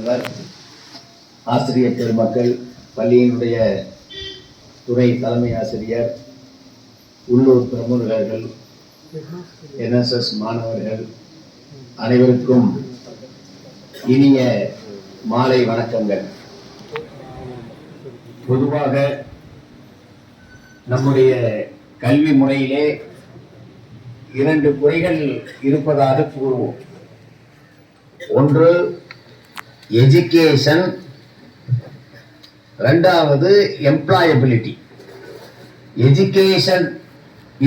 முதல்வர், ஆசிரியர் பெருமக்கள், பள்ளியினுடைய துணை தலைமை ஆசிரியர், உள்ளூர் பிரமுகர்கள், NSS மாணவர்கள் அனைவருக்கும் இனிய மாலை வணக்கங்கள். பொதுவாக நம்முடைய கல்வி முறையிலே 2 குறைகள் இருப்பதாக கூறுவோம். ஒன்று எஜுகேஷன், இரண்டாவது எம்ப்ளாயபிலிட்டி. எஜுகேஷன்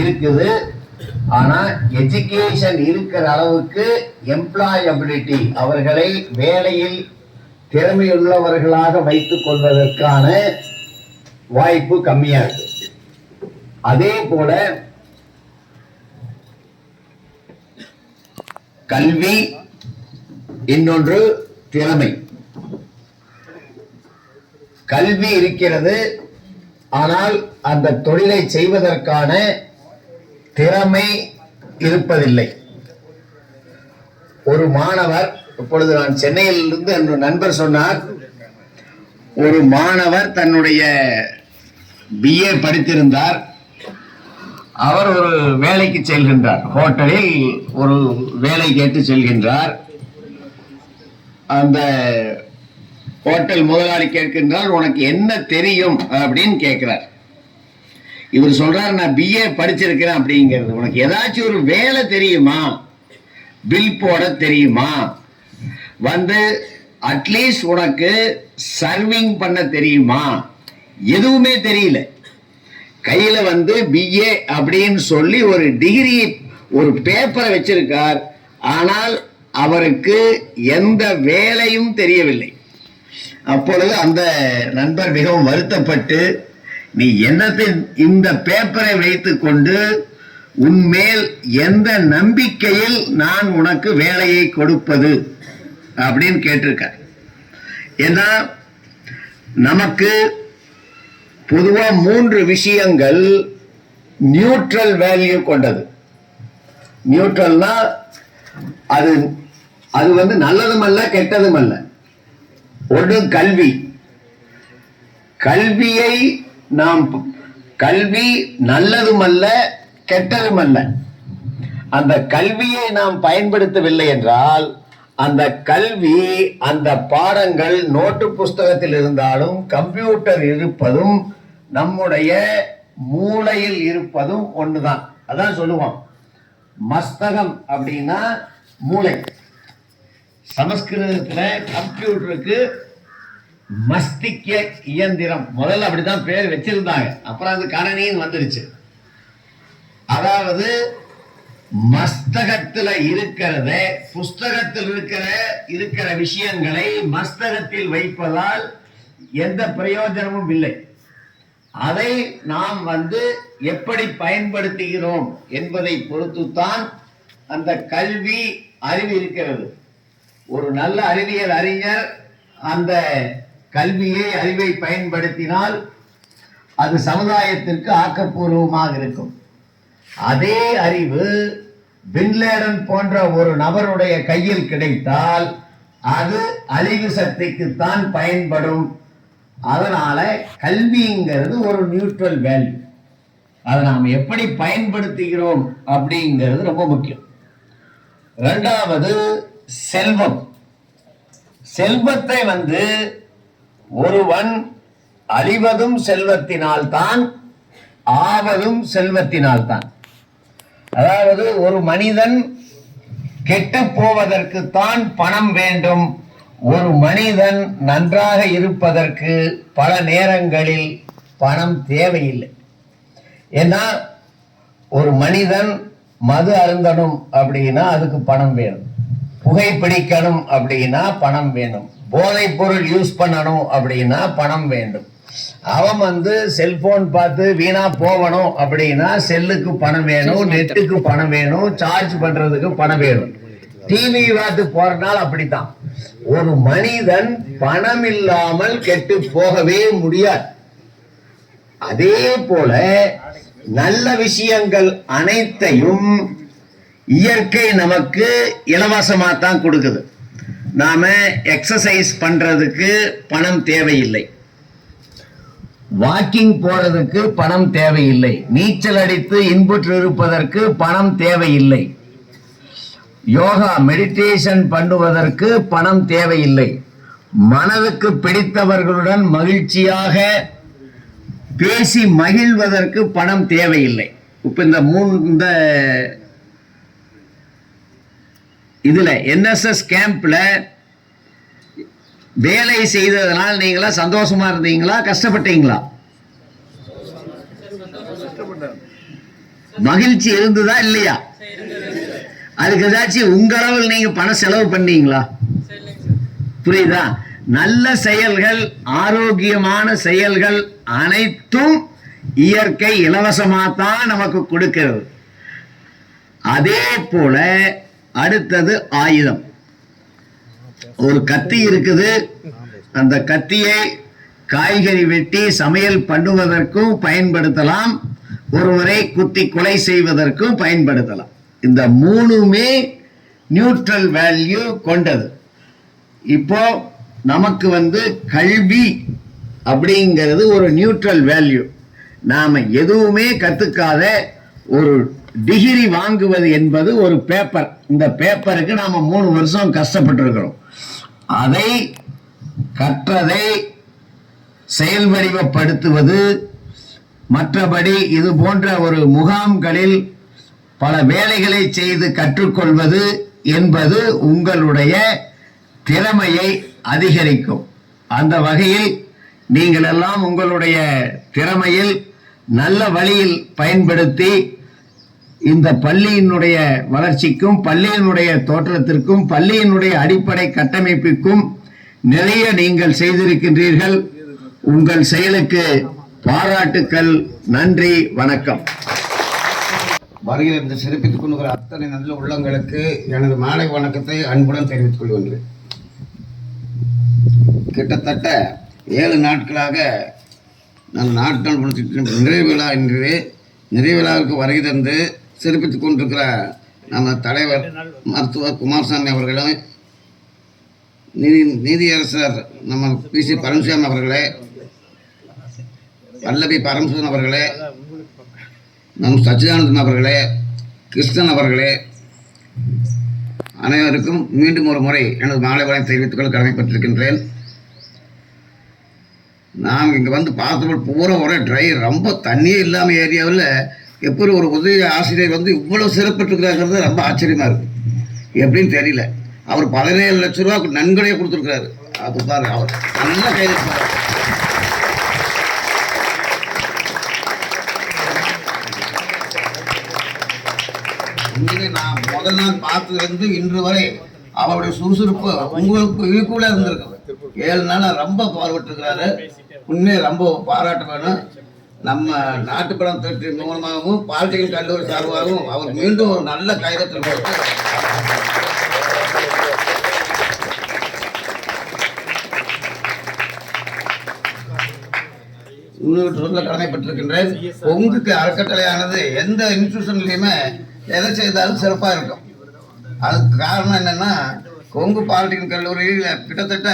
இருக்குது, ஆனா எஜுகேஷன் இருக்கிற அளவுக்கு எம்ப்ளாயபிலிட்டி, அவர்களை வேலையில் திறமையுள்ளவர்களாக வைத்துக் கொள்வதற்கான வாய்ப்பு கம்மியா இருக்கு. அதே போல கல்வி, இன்னொன்று திறமை. கல்வி இருக்கிறது, ஆனால் அந்த தொழிலை செய்வதற்கான திறமை இருப்பதில்லை. ஒரு மாணவர், இப்பொழுது நான் சென்னையில் இருந்து என் நண்பர் சொன்னார், ஒரு மாணவர் தன்னுடைய BA படித்திருந்தார். அவர் ஒரு வேலைக்கு செல்கின்றார், ஹோட்டலில் ஒரு வேலை கேட்டு செல்கின்றார். அந்த ஹோட்டல் முதலாளி கேட்கின்றார், உனக்கு என்ன தெரியும் அப்படின்னு கேட்கிறார். இவர் சொல்றார், நான் BA படிச்சிருக்கிறேன் அப்படிங்கிறது. உனக்கு ஏதாச்சும் ஒரு வேலை தெரியுமா? பில் போட தெரியுமா? அட்லீஸ்ட் உனக்கு சர்விங் பண்ண தெரியுமா? எதுவுமே தெரியல. கையில BA அப்படின்னு சொல்லி ஒரு டிகிரி, ஒரு பேப்பரை வச்சிருக்கார், ஆனால் அவருக்கு எந்த வேலையும் தெரியவில்லை. அப்பொழுது அந்த நண்பர் மிகவும் வருத்தப்பட்டு, நீ என்னத்தின் இந்த பேப்பரை வைத்துக் கொண்டு உன்மேல் எந்த நம்பிக்கையில் நான் உனக்கு வேலையை கொடுப்பது அப்படின்னு கேட்டிருக்கார். ஏன்னா நமக்கு பொதுவா 3 விஷயங்கள் நியூட்ரல் வேல்யூ கொண்டது. நியூட்ரல்னா அது நல்லதும் அல்ல, கெட்டதும் அல்ல. ஒன்று கல்வி. கல்வி நல்லதும் அல்ல, கெட்டதும் அல்ல. அந்த கல்வியை நாம் பயன்படுத்தவில்லை என்றால், அந்த கல்வி, அந்த பாடங்கள் நோட்டு புஸ்தகத்தில் இருந்தாலும், கம்ப்யூட்டர் இருப்பதும், நம்முடைய மூளையில் இருப்பதும் ஒண்ணுதான். அதான் சொல்லுவோம், மஸ்தகம் அப்படின்னா மூளை. சமஸ்கிருதத்துல கம்ப்யூட்டருக்கு மஸ்திக்க இயந்திரம், முதல்ல அப்படிதான் பேர் வச்சிருந்தாங்க, அப்புறம் அது கணனின்னு வந்துருச்சு. அதாவது மஸ்தகத்துல இருக்கிறத, புஸ்தகத்தில் இருக்கிற விஷயங்களை மஸ்தகத்தில் வைப்பதால் எந்த பிரயோஜனமும் இல்லை. அதை நாம் எப்படி பயன்படுத்துகிறோம் என்பதை பொறுத்துத்தான் அந்த கல்வி, அறிவு இருக்கிறது. ஒரு நல்ல அறிவியல் அறிஞர் அந்த கல்வியை, அறிவை பயன்படுத்தினால் அது சமுதாயத்திற்கு ஆக்கப்பூர்வமாக இருக்கும். அதே அறிவு பின்லேடன் போன்ற ஒரு நபருடைய கையில் கிடைத்தால் அது அழிவு சக்திக்குத்தான் பயன்படும். அதனால கல்விங்கிறது ஒரு நியூட்ரல் வேல்யூ. அதை நாம் எப்படி பயன்படுத்துகிறோம் அப்படிங்கிறது ரொம்ப முக்கியம். 2வது செல்வம். செல்வத்தை ஒருவன் அழிவதும் செல்வத்தினால்தான், ஆவதும் செல்வத்தினால்தான். அதாவது ஒரு மனிதன் கெட்டு போவதற்குத்தான் பணம் வேண்டும். ஒரு மனிதன் நன்றாக இருப்பதற்கு பல நேரங்களில் பணம் தேவையில்லை. ஏன்னா ஒரு மனிதன் மது அருந்தணும் அப்படின்னா அதுக்கு பணம் வேணும், புகைப்பிடிக்கணும் அப்படின்னா பணம் வேணும், போதைப் பொருள் யூஸ் பண்ணணும் அப்படின்னா பணம் வேண்டும். அவன் செல்போன் பார்த்து வீணா போகணும் அப்படின்னா செல்லுக்கு பணம் வேணும், நெட்டுக்கு பணம் வேணும், சார்ஜ் பண்றதுக்கு பணம் வேணும். டிவி பார்த்து போறதுனால அப்படித்தான். ஒரு மனிதன் பணம் இல்லாமல் கெட்டு போகவே முடியாது. அதே போல நல்ல விஷயங்கள் அனைத்தையும் இயற்கை நமக்கு இலவசமா தான் கொடுக்குது. நாம எக்ஸசைஸ் பண்றதுக்கு பணம் தேவையில்லை, வாக்கிங் போறதுக்கு பணம் தேவையில்லை, நீச்சல் அடித்து இன்புற்று இருப்பதற்கு பணம் தேவையில்லை, யோகா மெடிடேஷன் பண்ணுவதற்கு பணம் தேவையில்லை, மனதுக்கு பிடித்தவர்களுடன் மகிழ்ச்சியாக பேசி மகிழ்வதற்கு பணம் தேவையில்லை. இப்ப இந்த இதுல என்எஸ்எஸ் கேம்ப்ல வேலை செய்ததனால் நீங்களா சந்தோஷமா இருந்தீங்களா, கஷ்டப்பட்டீங்களா? மகிழ்ச்சி இருந்ததா இல்லையா? அதுக்கு ஏதாச்சும் உங்க அளவில் நீங்க பணம் செலவு பண்ணீங்களா? புரியுதா? நல்ல செயல்கள், ஆரோக்கியமான செயல்கள் அனைத்தும் இயற்கை இலவசமாத்தான் நமக்கு கொடுக்கிறது. அதே போல அடுத்தது ஆயுதம். ஒரு கத்தி இருக்குது, அந்த கத்தியை காய்கறி வெட்டி சமையல் பண்ணுவதற்கும் பயன்படுத்தலாம், ஒருவரை குத்தி கொலை செய்வதற்கும் பயன்படுத்தலாம். இந்த மூணுமே நியூட்ரல் வேல்யூ கொண்டது. இப்போ நமக்கு கல்வி அப்படிங்கிறது ஒரு நியூட்ரல் வேல்யூ. நாம எதுவுமே கத்துக்காத ஒரு டிகிரி வாங்குவது என்பது ஒரு பேப்பர். இந்த பேப்பருக்கு நாம 3 வருஷம் கஷ்டப்பட்டு இருக்கிறோம். அதை கற்றதை செயல் வடிவப்படுத்துவது, மற்றபடி இது போன்ற ஒரு முகாம்களில் பல வேலைகளை செய்து கற்றுக்கொள்வது என்பது உங்களுடைய திறமையை அதிகரிக்கும். அந்த வகையில் நீங்கள் எல்லாம் உங்களுடைய திறமையில் நல்ல வழியில் பயன்படுத்தி இந்த பள்ளியினுடைய வளர்ச்சிக்கும், பள்ளியினுடைய தோற்றத்திற்கும், பள்ளியினுடைய அடிப்படை கட்டமைப்புக்கும் நிறைய நீங்கள் செய்திருக்கின்றீர்கள். உங்கள் செயலுக்கு பாராட்டுக்கள். நன்றி, வணக்கம். வருகையில் இருந்து சிறப்பித்துக் கொண்டுகிற அத்தனை நல்ல உள்ளங்களுக்கு எனது மாலை வணக்கத்தை அன்புடன் தெரிவித்துக் கொள்கின்றேன். கிட்டத்தட்ட 7 நாட்களாக நான் நாட்கள் நிறைவு விழாவுக்கு வருகை தந்து சிறப்பித்துக் கொண்டிருக்கிற நம்ம தலைவர் மருத்துவர் குமாரசாமி அவர்களும், நீதியரசர் நம்ம பிசி பரமசிவம் அவர்களே, பல்லவி பரமசிவன் அவர்களே, நம் சச்சிதானந்தன் அவர்களே, கிருஷ்ணன் அவர்களே, அனைவருக்கும் மீண்டும் ஒரு முறை எனது மாலை வணக்கம் தெரிவித்துக் கொள்ள கடமைப்பட்டிருக்கின்றேன். நான் இங்கே பார்த்தபோது பூரா ஒரே ட்ரை, ரொம்ப தண்ணியே இல்லாமல் ஏரியாவில் எப்படி ஒரு உதவி ஆசிரியர் இவ்வளோ சிறப்பிட்டிருக்கிறாங்கிறது ரொம்ப ஆச்சரியமாக இருக்குது. எப்படின்னு தெரியல. அவர் 17 லட்ச ரூபா நன்கொடையை கொடுத்துருக்கிறாரு. அது பாரு, அவர் நல்லா கைது. நான் முதல் நாள் பார்த்தது இன்று வரை அவருடைய சுறுசுறுப்பு உங்களுக்கு ஈக்குவலாக இருந்திருக்கு. 7 நாளாக ரொம்ப பாடுபட்டுருக்கிறாரு. உண்மையை ரொம்ப பாராட்ட வேணும். நம்ம நாட்டுப்படம் திட்ட மூலமாகவும் பாலிடெக்னிக் கல்லூரி சார்பாகவும் அவர் மீண்டும் ஒரு நல்ல கைதட்டல் கொடுத்து சொல்ல கடமைப்பட்டிருக்கின்றேன். உங்களுக்கு அறக்கட்டளையானது எந்த இன்ஸ்டிடியூஷன்லையுமே எதை செய்தாலும் சிறப்பாக இருக்கும். அதுக்கு காரணம் என்னென்னா, கொங்கு பாலிடெக்னிக் கல்லூரியில் கிட்டத்தட்ட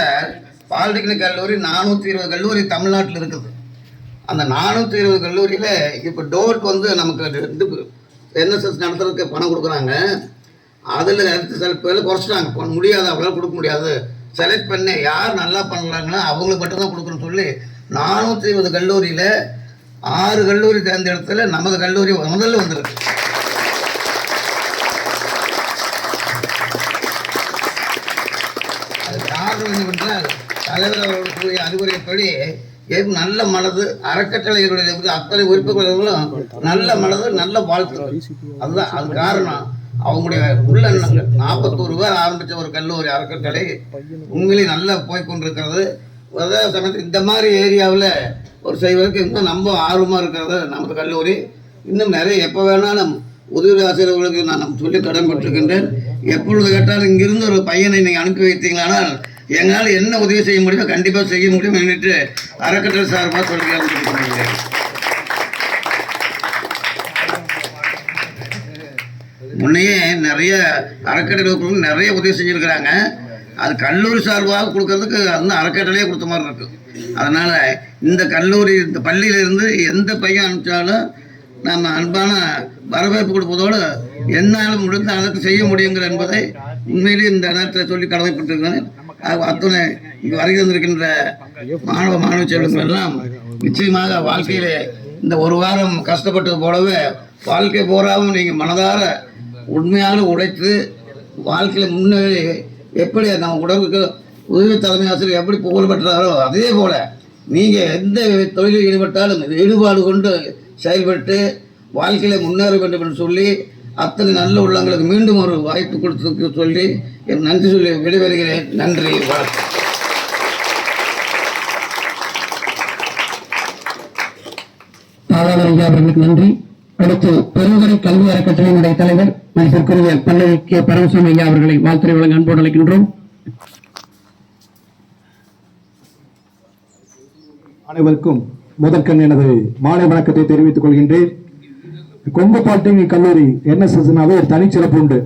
பாலிடெக்னிக் கல்லூரி 420 கல்லூரி தமிழ்நாட்டில் இருக்குது. அந்த 420 கல்லூரியில் இப்போ டோருக்கு நமக்கு என்எஸ்எஸ் நடத்துறதுக்கு பணம் கொடுக்குறாங்க. அதில் சில பேர் குறைச்சிட்டாங்க, முடியாது, அவங்களால கொடுக்க முடியாது, செலக்ட் பண்ணி யார் நல்லா பண்ணலாங்கன்னா அவங்களுக்கு மட்டும்தான் கொடுக்குறோன்னு சொல்லி 420 கல்லூரியில் 6 கல்லூரி தேர்ந்தெடுத்துல நமது கல்லூரி முதல்ல வந்துருக்கு. அது காரணம் என்னவென்றால் தலைவர் அவர்களுடைய அறிவுரைப்படி நல்ல மனது அறக்கட்டளைகளுடைய அத்தனை உறுப்பினர்களும் நல்ல மனது, நல்ல வாழ்த்து. அதுதான் அது காரணம். அவங்களுடைய உள்ளெண்ணங்கள் 41 பேர் ஆரம்பித்த ஒரு கல்லூரி அறக்கட்டளை உண்மையிலே நல்லா போய்கொண்டிருக்கிறது. அதே சமயத்தில் இந்த மாதிரி ஏரியாவில் ஒரு செய்வதற்கு இன்னும் ரொம்ப ஆர்வமாக இருக்கிறது நமது கல்லூரி. இன்னும் நிறைய எப்போ வேணாலும் உதவி ஆசிரியர்களுக்கு நான் சொல்லி கடன்பட்டிருக்கின்றேன். எப்பொழுது கேட்டாலும் இங்கிருந்து ஒரு பையனை நீங்கள் அனுப்பி வைத்தீங்களானால் எங்களால் என்ன உதவி செய்ய முடியுமோ கண்டிப்பாக செய்ய முடியும் என்று அறக்கட்டளை சார்பாக சொல்லி ஆரம்பிச்சிருக்கிறேன். முன்னையே நிறைய அறக்கட்டளை நிறைய உதவி செஞ்சுருக்கிறாங்க. அது கல்லூரி சார்பாக கொடுக்கறதுக்கு வந்து அறக்கட்டளையே கொடுத்த மாதிரி இருக்கும். அதனால் இந்த கல்லூரி இந்த பள்ளியிலிருந்து எந்த பையன் அனுப்பிச்சாலும் நம்ம அன்பான வரவேற்பு கொடுப்பதோடு என்னால் முடிந்த அதற்கு செய்ய முடியுங்கிற என்பதை உண்மையிலேயே இந்த நேரத்தில் சொல்லி கடமைப்பட்டிருக்கிறேன். அத்தனை இங்கே வருகை வந்திருக்கின்ற மாணவ செல்வங்கள் எல்லாம் நிச்சயமாக வாழ்க்கையிலே இந்த ஒரு வாரம் கஷ்டப்பட்டது போலவே வாழ்க்கை போராவும் நீங்கள் மனதார உண்மையாக உழைத்து வாழ்க்கையில் முன்னேறி எப்படி நம்ம உடலுக்கு உதவி தலைமை ஆசிரியர் எப்படி புகழ் பெற்றாரோ அதே போல் நீங்கள் எந்த தொழிலில் ஈடுபட்டாலும் ஈடுபாடு கொண்டு செயல்பட்டு வாழ்க்கையில் முன்னேற வேண்டும் என்று சொல்லி அத்தனை நல்ல உள்ளங்களுக்கு மீண்டும் ஒரு வாய்ப்பு கொடுத்ததுக்கு சொல்லி என் நன்றி சொல்லி விடைபெறுகிறேன். நன்றி, வணக்கம். தாராள அவர்களுக்கு நன்றி. அடுத்து பெருந்துறை கல்வி அறக்கட்டளையினுடைய தலைவர் மதிப்பிற்குரிய பல்லவி கே. பரமசாமி ஐயா அவர்களை வாழ்த்துரை வழங்க அன்போடு அழைக்கின்றோம். அனைவருக்கும் முதற்கண் எனது மாலை வணக்கத்தை தெரிவித்துக் கொள்கின்றேன். கொங்கு பாலிடெக்னிக் கல்லூரி NSSனாவே ஒரு தனிச்சிறப்பு உண்டு.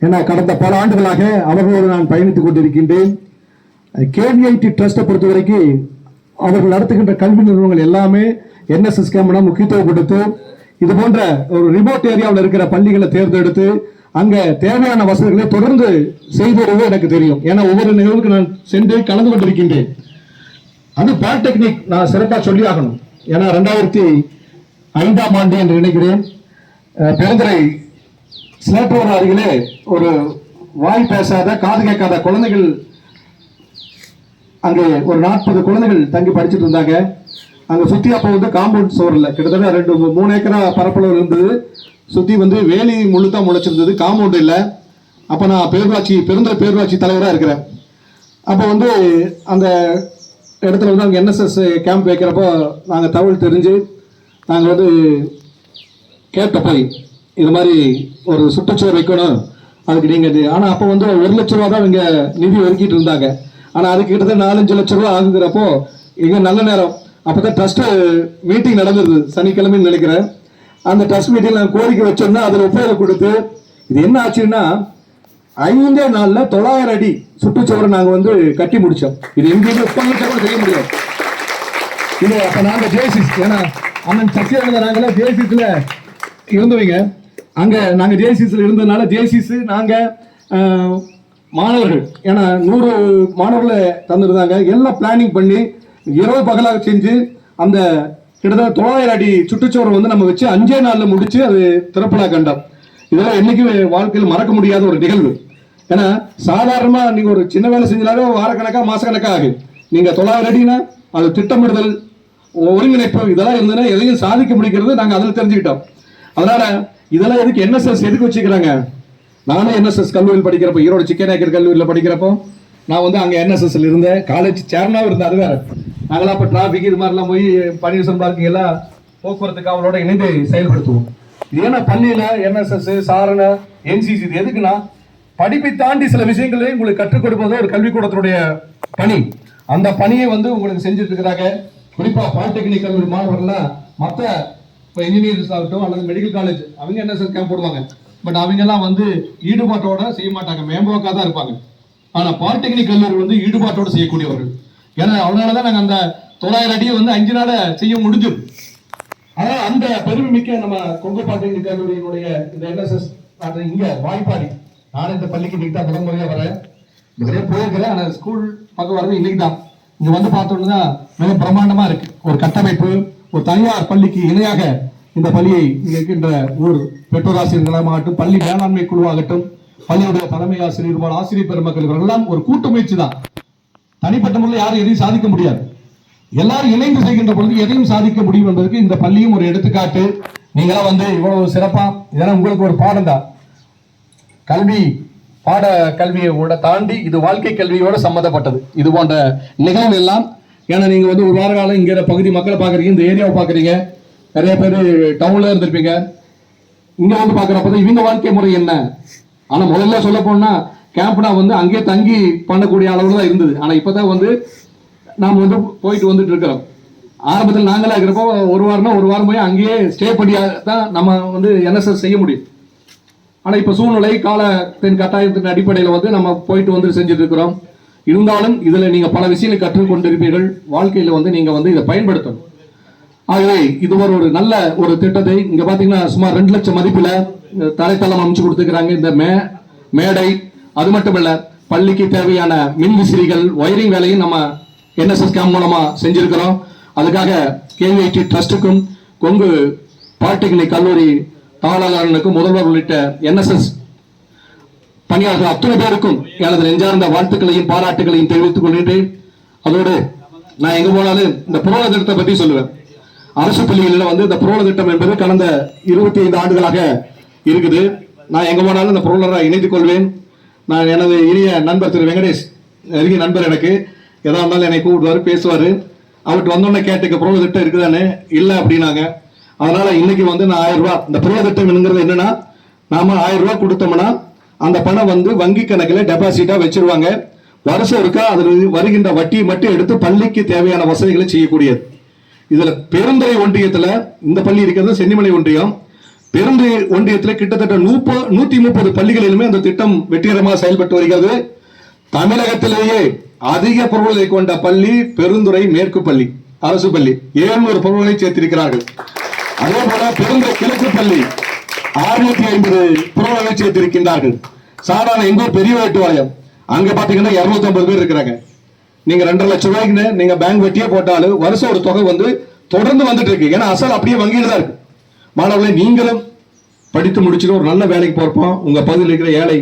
ஏன்னா கடந்த பல ஆண்டுகளாக அவர்களோடு நான் பயணித்துக் கொண்டிருக்கின்றேன். KVIT ட்ரஸ்ட்டை பொறுத்த வரைக்கும் அவர்கள் நடத்துகின்ற கல்வி நிறுவனங்கள் எல்லாமே NSS கேம்ப்னா முக்கியத்துவம் கொடுத்து இது போன்ற ஒரு ரிமோட் ஏரியாவில் இருக்கிற பள்ளிகளை தேர்ந்தெடுத்து அங்க தேவையான வசதிகளை தொடர்ந்து செய்து வருவது எனக்கு தெரியும். ஏன்னா ஒவ்வொரு நிகழ்வுக்கு நான் சென்று கலந்து கொண்டிருக்கின்றேன். அது பாலிடெக்னிக் நான் சிறப்பாக சொல்லி ஆகணும். ஏன்னா 2005ஆம் ஆண்டு என்று நினைக்கிறேன் பெருந்துறை சிலேட்டூர் அருகிலே ஒரு வாய் பேசாத காது கேட்காத குழந்தைகள் அங்கே ஒரு 40 குழந்தைகள் தங்கி படிச்சுட்டு இருந்தாங்க. அங்கே சுற்றி அப்போ வந்து காம்பவுண்ட் சோர் இல்லை, கிட்டத்தட்ட 2-3 ஏக்கரா பரப்பளவு இருந்தது. சுற்றி வந்து வேலி முழுத்தான் முளைச்சிருந்தது, காம்பவுண்ட் இல்லை. அப்போ நான் பெருந்துறை பேரூராட்சி தலைவராக இருக்கிறேன். அப்போ வந்து அந்த இடத்துல வந்து அங்கே NSS கேம்ப் வைக்கிறப்போ நாங்கள் தகவல் தெரிஞ்சு நாங்கள் வந்து கேட்ட போய் இது மாதிரி ஒரு சுற்றுச்சுவர் வைக்கணும் அதுக்கு நீங்கள். ஆனால் அப்போ வந்து 1 லட்ச ரூபா தான் இவங்க நிதி ஒதுக்கிட்டு இருந்தாங்க. ஆனால் அதுக்கு கிட்டத்தட்ட 4-5 லட்ச ரூபா ஆகுங்கிறப்போ இங்கே நல்ல நேரம் அப்போ தான் ட்ரஸ்ட்டு மீட்டிங் நடந்தது, சனிக்கிழமைன்னு நினைக்கிறேன். அந்த ட்ரஸ்ட் மீட்டிங்கில் நாங்கள் கோரிக்கை வச்சோம்னா அதில் ஒப்புதல் கொடுத்து இது என்ன ஆச்சுன்னா 5 நாளில் 900 அடி சுற்றுச்சுவரை நாங்கள் வந்து கட்டி முடித்தோம். இது எங்கேயுமே உட்காந்து செய்ய முடியாது. இது அப்போ நாங்கள் ஜேசிஸ், ஏன்னா அண்ணன் சக்தியானந்த நாங்களே ஜேசிஸில் இருந்தவங்க. அங்கே நாங்கள் ஜேசிஸில் இருந்ததுனால ஜேசிஸ் நாங்கள் மாணவர்கள், ஏன்னா 100 மாணவர்களை தந்துருந்தாங்க. எல்லாம் பிளானிங் பண்ணி இரவு பகலாக செஞ்சு அந்த கிட்டத்தட்ட 900 அடி சுற்றுச்சுவரை வந்து நம்ம வச்சு 5 நாளில் முடிச்சு அது திறப்பலா கண்டோம். இதெல்லாம் என்னைக்கும் வாழ்க்கையில் மறக்க முடியாத ஒரு நிகழ்வு. ஏன்னா சாதாரணமாக நீங்கள் ஒரு சின்ன வேலை செஞ்சாலே வாரக்கணக்காக மாசக்கணக்காக ஆகும். நீங்கள் 900 அடினா அது திட்டமிடுதல், ஒருங்கிணைப்பு இதெல்லாம் இருந்ததுன்னா எதையும் சாதிக்க முடிக்கிறது நாங்கள் அதில் தெரிஞ்சுக்கிட்டோம். அதனால இதெல்லாம் எதுக்கு NSS எதுக்கு வச்சுக்கிறாங்க? நானும் NSS கல்லூரியில் படிக்கிறப்போ, ஈரோடு சிக்கநாயக்கர் கல்லூரியில் படிக்கிறப்போ நான் வந்து அங்கே NSSல இருந்தேன், காலேஜ் சேர்மனாகவும் இருந்தேன். அது வேற. நாங்களாம் இப்போ டிராஃபிக் இது மாதிரிலாம் போய் பன்னீர்செல்வம் பார்க்கிங் எல்லாம் போக்குவரத்து காவலோட இணைந்து செயல்படுத்துவோம். இது ஏன்னா பள்ளியில் NSS சாரண NCC இது எதுக்குன்னா படிப்பை தாண்டி சில விஷயங்களே உங்களுக்கு கற்றுக் கொடுப்பது ஒரு கல்விக்கூடத்தினுடைய பணி. அந்த பணியை வந்து உங்களுக்கு செஞ்சுட்டு இருக்கிறாங்க. குறிப்பாக பாலிடெக்னிக் கல்லூரி மாணவர்கள்லாம் மற்ற இப்போ இன்ஜினியர்ஸ் ஆகட்டும் அல்லது மெடிக்கல் காலேஜ் அவங்க NSS கேம்ப் போடுவாங்க. பட் அவங்கெல்லாம் வந்து ஈடுபாட்டோட செய்ய மாட்டாங்க, மேம்போக்காக தான் இருப்பாங்க. ஆனால் பாலிடெக்னிக் கல்லூரி வந்து ஈடுபாட்டோடு செய்யக்கூடியவர்கள். ஏன்னா அதனால தான் நாங்கள் அந்த 900 அடியை வந்து 5 நாள செய்ய முடிஞ்சது. அதனால் அந்த பெருமை மிக்க நம்ம கொங்கு பாலிடெக்னிக் கல்லூரியினுடைய இந்த NSS இங்கே வாய்ப்பாடி, நானும் இந்த பள்ளிக்கு இன்னைக்கு தான் முதல் முறையாக வரேன். நிறைய போயிருக்கிறேன், ஆனால் ஸ்கூல் பக்கம் வரது இன்னைக்கு தான். இங்கே வந்து பார்த்தோம்னா மிக பிரம்மாண்டமாக இருக்கு. ஒரு கட்டமைப்பு, ஒரு தனியார் பள்ளிக்கு இணையாக இந்த பள்ளியை இங்கே இருக்கின்ற ஊர் பெற்றோராசிரியர்களாகட்டும், பள்ளி மேலாண்மை குழுவாகட்டும், பள்ளியுடைய தலைமை ஆசிரியர், ஆசிரியர் பெருமக்கள் இவர்களெல்லாம் ஒரு கூட்டு முயற்சி தான். தனிப்பட்ட முறையில் யாரும் எதையும் சாதிக்க முடியாது. எல்லாரும் இணைந்து செய்கின்ற பொழுது எதையும் சாதிக்க முடியும் என்பதற்கு இந்த பள்ளியும் ஒரு எடுத்துக்காட்டு. நீங்களாம் வந்து இவ்வளவு சிறப்பா, இதெல்லாம் உங்களுக்கு ஒரு பாடம் தான். கல்வி பாட கல்வியோட தாண்டி இது வாழ்க்கை கல்வியோட சம்மந்தப்பட்டது. இது போன்ற நிகழ்வு எல்லாம், ஏன்னா நீங்க வந்து ஒரு வார காலம் இங்க பகுதி மக்களை பாக்குறீங்க, இந்த ஏரியாவை பாக்குறீங்க, நிறைய பேர் டவுன்ல இருந்திருப்பீங்க. இங்க வந்து பாக்குறப்ப இவங்க வாழ்க்கை முறை என்ன. ஆனா முதல்ல சொல்ல போனா கேம்ப்னா வந்து அங்கேயே தங்கி பண்ணக்கூடிய அளவுல தான் இருந்தது. ஆனா இப்பதான் வந்து நாம் வந்து போயிட்டு வந்துட்டு இருக்கிறோம். ஆரம்பத்தில் நாங்களே இருக்கிறப்போ ஒரு வாரம் போய் அங்கேயே ஸ்டே பண்ணி தான் நம்ம வந்து NSS செய்ய முடியும். ஆனால் இப்போ சூழ்நிலை காலத்தின் கட்டாயத்தின் அடிப்படையில் வந்து நம்ம போயிட்டு வந்து செஞ்சுட்டு இருக்கிறோம். இருந்தாலும் இதில் நீங்கள் பல விஷயங்களை கற்றுக்கொண்டிருப்பீர்கள். வாழ்க்கையில் வந்து நீங்கள் வந்து இதை பயன்படுத்தணும். ஆகவே இது ஒரு நல்ல ஒரு திட்டத்தை இங்கே பார்த்தீங்கன்னா சுமார் 2 லட்சம் மதிப்பில் தரைத்தளம் அமைச்சு கொடுத்துக்கிறாங்க. இந்த மேடை அது மட்டும் இல்லை, பள்ளிக்கு தேவையான மின் விசிறிகள் ஒயரிங் வேலையும் நம்ம NSS கேம்ப் மூலமா செஞ்சிருக்கிறோம். அதுக்காக KVIT ட்ரஸ்ட்டுக்கும் கொங்கு பாலிடெக்னிக் கல்லூரி தாளாளர்களுக்கும் முதல்வர் உள்ளிட்ட NSS பணியாளர்கள் அத்தனை பேருக்கும் எனது நெஞ்சார்ந்த வாழ்த்துக்களையும் பாராட்டுகளையும் தெரிவித்துக் கொள்கின்றேன். அதோடு நான் எங்க போனாலும் இந்த புரோல திட்டத்தை பற்றி சொல்லுவேன். அரசு பள்ளிகளில் வந்து இந்த புரோல திட்டம் என்பது கடந்த 25 ஆண்டுகளாக இருக்குது. நான் எங்க போனாலும் இந்த புரோலரை இணைத்துக் கொள்வேன். நான் எனது இனிய நண்பர் திரு வெங்கடேஷ், நெருங்கிய நண்பர், எனக்கு எதா இருந்தாலும் என்னை கூப்பிடுவார், பேசுவார். அவர்கிட்ட வந்தோடனே கேட்டுக்க புரோல திட்டம் இருக்குதானே, இல்லை அப்படின்னாங்க. அதனால இன்னைக்கு வந்து நான் 1000 ரூபாய், இந்த புரோல திட்டம் என்னன்னா, நாம 1000 ரூபாய் கொடுத்தோம்னா அந்த பணம் வந்து வங்கி கணக்கில் டெபாசிட்டா வச்சிருவாங்க. வருஷம் இருக்கா அதில் வருகின்ற வட்டியை மட்டும் எடுத்து பள்ளிக்கு தேவையான வசதிகளை செய்யக்கூடியது. இதுல பெருந்துறை ஒன்றியத்துல இந்த பள்ளி இருக்கிறது சென்னிமலை ஒன்றியம். பெருந்துறை ஒன்றியத்தில் கிட்டத்தட்ட 130 பள்ளிகளிலுமே அந்த திட்டம் வெற்றிகரமாக செயல்பட்டு வருகிறது. தமிழகத்திலேயே அதிக பொருள்களை கொண்ட பள்ளி பெருந்துறை மேற்கு பள்ளி அரசு பள்ளி, 700 பொருள்களை சேர்த்திருக்கிறார்கள். அதே போல பெருந்துறை கிழக்கு பள்ளி 650 பொருள்களை சேர்த்திருக்கின்றார்கள். சாதாரண எங்கூர் பெரிய வேட்டுவாயம், அங்க பாத்தீங்கன்னா 250 பேர் இருக்கிறாங்க. நீங்க 2.5 லட்சம் ரூபாய்க்கு நீங்க பேங்க் வட்டியே போட்டாலும் வருஷம் ஒரு தொகை வந்து தொடர்ந்து வந்துட்டு இருக்கு. ஏன்னா அசல் அப்படியே வங்கியில தான் இருக்கு. மாணவர்களை நீங்களும் படித்து முடிச்சுட்டு ஒரு நல்ல வேலைக்கு போறப்போம் உங்க பகுதியில் இருக்கிற ஏழை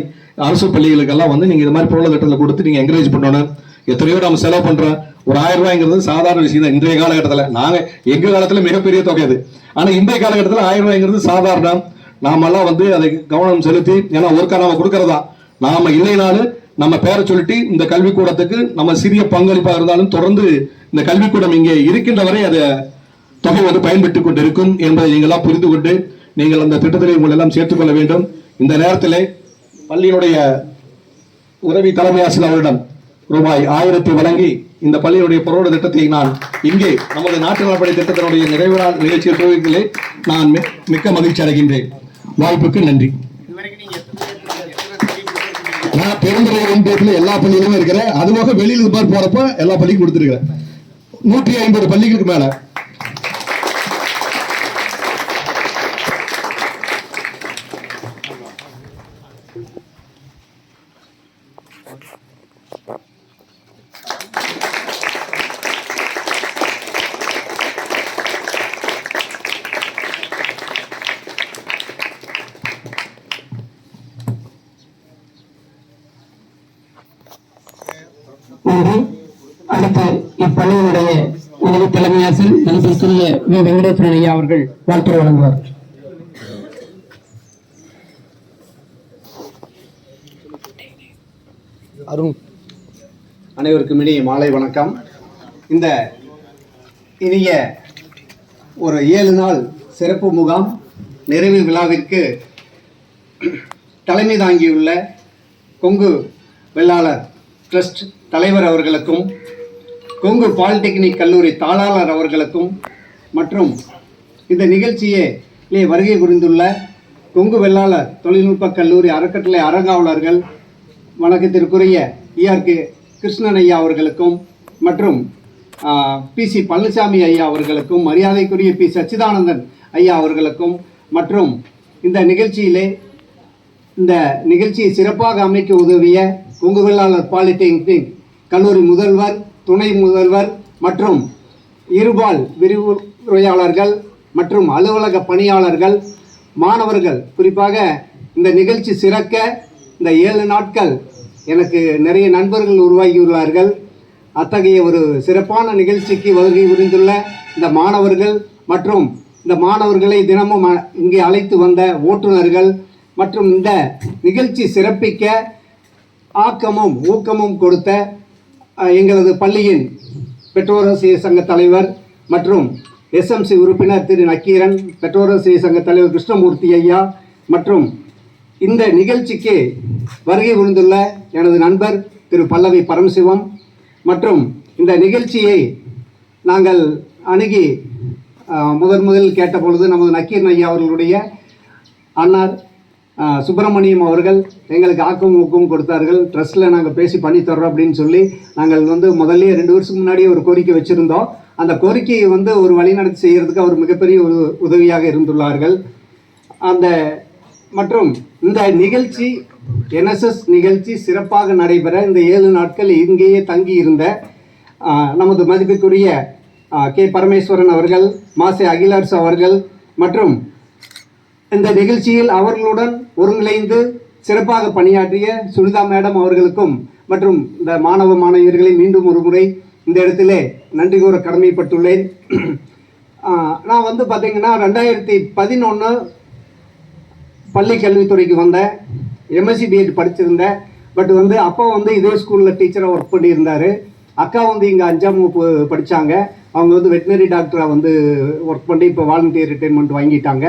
அரசு பள்ளிகளுக்கெல்லாம் வந்து நீங்க இது மாதிரி பொருளை திட்டத்தில் கொடுத்து நீங்க என்கரேஜ் பண்ணணும். எத்தனையோ நம்ம செலவு பண்றோம். ஒரு 1000 ரூபாய்ங்கிறது சாதாரண விஷயம் தான் இன்றைய காலகட்டத்தில். நாங்க எங்க காலத்துல மிகப்பெரிய தொகை அது. ஆனா இன்றைய காலகட்டத்தில் 1000 ரூபாய்ங்கிறது சாதாரணம். நாமெல்லாம் வந்து அதை கவனம் செலுத்தி, ஏன்னா ஒருக்கா நாம கொடுக்கறதா, நாம இல்லைனாலும் நம்ம பேரை சொல்லிட்டு இந்த கல்விக்கூடத்துக்கு நம்ம சிறிய பங்களிப்பாக இருந்தாலும் தொடர்ந்து இந்த கல்விக்கூடம் இங்கே இருக்கின்ற வரை அதை தொகை வந்து பயன்பட்டுக் கொண்டு இருக்கும் என்பதை நீங்களாம் புரிந்து கொண்டு நீங்கள் அந்த திட்டத்திலே உங்களை எல்லாம் சேர்த்துக் கொள்ள வேண்டும். இந்த நேரத்திலே பள்ளியினுடைய உதவி தலைமை ஆசிரியர் அவரிடம் ரூபாய் 1000 வழங்கி இந்த பள்ளியினுடைய பொருளோட திட்டத்தை நான் இங்கே நமது நாட்டு நலப்படை திட்டத்தினுடைய நிறைவு நாள் நிகழ்ச்சியை துவக்கிலே நான் மிக்க மகிழ்ச்சி அடைகின்றேன். வாய்ப்புக்கு நன்றி. நான் பெருந்துறை ஒன்றியத்தில் எல்லா பள்ளியிலுமே இருக்கிறேன். அதுபோக வெளியில் போறப்ப எல்லா பள்ளிக்கும் கொடுத்துருக்கிறேன். 150 பள்ளிகளுக்கு மேல. அடுத்து இப்பள்ளியினுடைய உதவி தலைமை ஆசிரியர் மதிப்பிற்குரிய வெங்கடேஸ்வரன் ஐயா அவர்கள் வாழ்த்துரை வழங்குவார். அனைவருக்கும் இனிய மாலை வணக்கம். இந்த இனிய ஒரு 7 நாள் சிறப்பு முகாம் நிறைவு விழாவிற்கு தலைமை தாங்கியுள்ள கொங்கு வெள்ளாளர் ட்ரஸ்ட் தலைவர் அவர்களுக்கும் கொங்கு பாலிடெக்னிக் கல்லூரி தாளாளர் அவர்களுக்கும் மற்றும் இந்த நிகழ்ச்சியிலே வருகை புரிந்துள்ள கொங்கு வெள்ளாளர் தொழில்நுட்ப கல்லூரி அறக்கட்டளை அறங்காவலர்கள், வணக்கத்திற்குரிய ERK கிருஷ்ணன் ஐயா அவர்களுக்கும் மற்றும் PC பழனிசாமி ஐயா அவர்களுக்கும், மரியாதைக்குரிய P சச்சிதானந்தன் ஐயா அவர்களுக்கும் மற்றும் இந்த நிகழ்ச்சியை சிறப்பாக அமைக்க உதவிய கொங்கு வெள்ளாளர் பாலிடெக்னிக் கல்லூரி முதல்வர், துணை முதல்வர் மற்றும் இருபால் விரிவுரையாளர்கள் மற்றும் அலுவலக பணியாளர்கள், மாணவர்கள், குறிப்பாக இந்த நிகழ்ச்சி சிறக்க இந்த 7 நாட்கள் எனக்கு நிறைய நண்பர்கள் உருவாகியுள்ளார்கள். அத்தகைய ஒரு சிறப்பான நிகழ்ச்சிக்கு வருகை புரிந்துள்ள இந்த மாணவர்கள் மற்றும் இந்த மாணவர்களை தினமும் இங்கே அழைத்து வந்த ஓட்டுநர்கள் மற்றும் இந்த நிகழ்ச்சி சிறப்பிக்க ஆக்கமும் ஊக்கமும் கொடுத்த எங்களது பள்ளியின் பெற்றோராசிரியர் சங்க தலைவர் மற்றும் SMC உறுப்பினர் திரு நக்கீரன், பெற்றோராசிரியர் சங்க தலைவர் கிருஷ்ணமூர்த்தி ஐயா மற்றும் இந்த நிகழ்ச்சிக்கு வருகை புரிந்துள்ள எனது நண்பர் திரு பல்லவி பரமசிவம் மற்றும் இந்த நிகழ்ச்சியை நாங்கள் அணுகி முதலில் கேட்டபொழுது நமது நக்கீரன் ஐயா அவர்களுடைய அன்னார் சுப்பிரமணியம் அவர்கள் எங்களுக்கு ஆக்கம் ஊக்கம் கொடுத்தார்கள். ட்ரஸ்ட்டில் நாங்கள் பேசி பண்ணி தர்றோம் அப்படின்னு சொல்லி நாங்கள் வந்து முதல்ல 2 வருஷத்துக்கு முன்னாடியே ஒரு கோரிக்கை வச்சுருந்தோம். அந்த கோரிக்கையை வந்து ஒரு வழிநடத்தி செய்கிறதுக்கு அவர் மிகப்பெரிய ஒரு உதவியாக இருந்துள்ளார்கள். மற்றும் இந்த நிகழ்ச்சி NSS நிகழ்ச்சி சிறப்பாக நடைபெற இந்த 7 நாட்கள் இங்கேயே தங்கி இருந்த நமது மதிப்பிற்குரிய கே பரமேஸ்வரன் அவர்கள், மாசே அகிலரசு அவர்கள் மற்றும் இந்த நிகழ்ச்சியில் அவர்களுடன் ஒருங்கிணைந்து சிறப்பாக பணியாற்றிய சுனிதா மேடம் அவர்களுக்கும் மற்றும் இந்த மாணவ மாணவியர்களை மீண்டும் ஒரு முறை இந்த இடத்திலே நன்றி கூற கடமைப்பட்டுள்ளேன். நான் வந்து பார்த்தீங்கன்னா 2011 பள்ளி கல்வித்துறைக்கு வந்தேன். MSc BEd படிச்சிருந்தேன். பட் வந்து அப்பா வந்து இதே ஸ்கூலில் டீச்சராக ஒர்க் பண்ணியிருந்தார். அக்கா வந்து இங்கே 5ஆம் வகுப்பு படித்தாங்க. அவங்க வந்து வெட்டினரி டாக்டராக வந்து ஒர்க் பண்ணி இப்போ வாலண்டியர் ரிட்டைர்மெண்ட் வாங்கிட்டாங்க.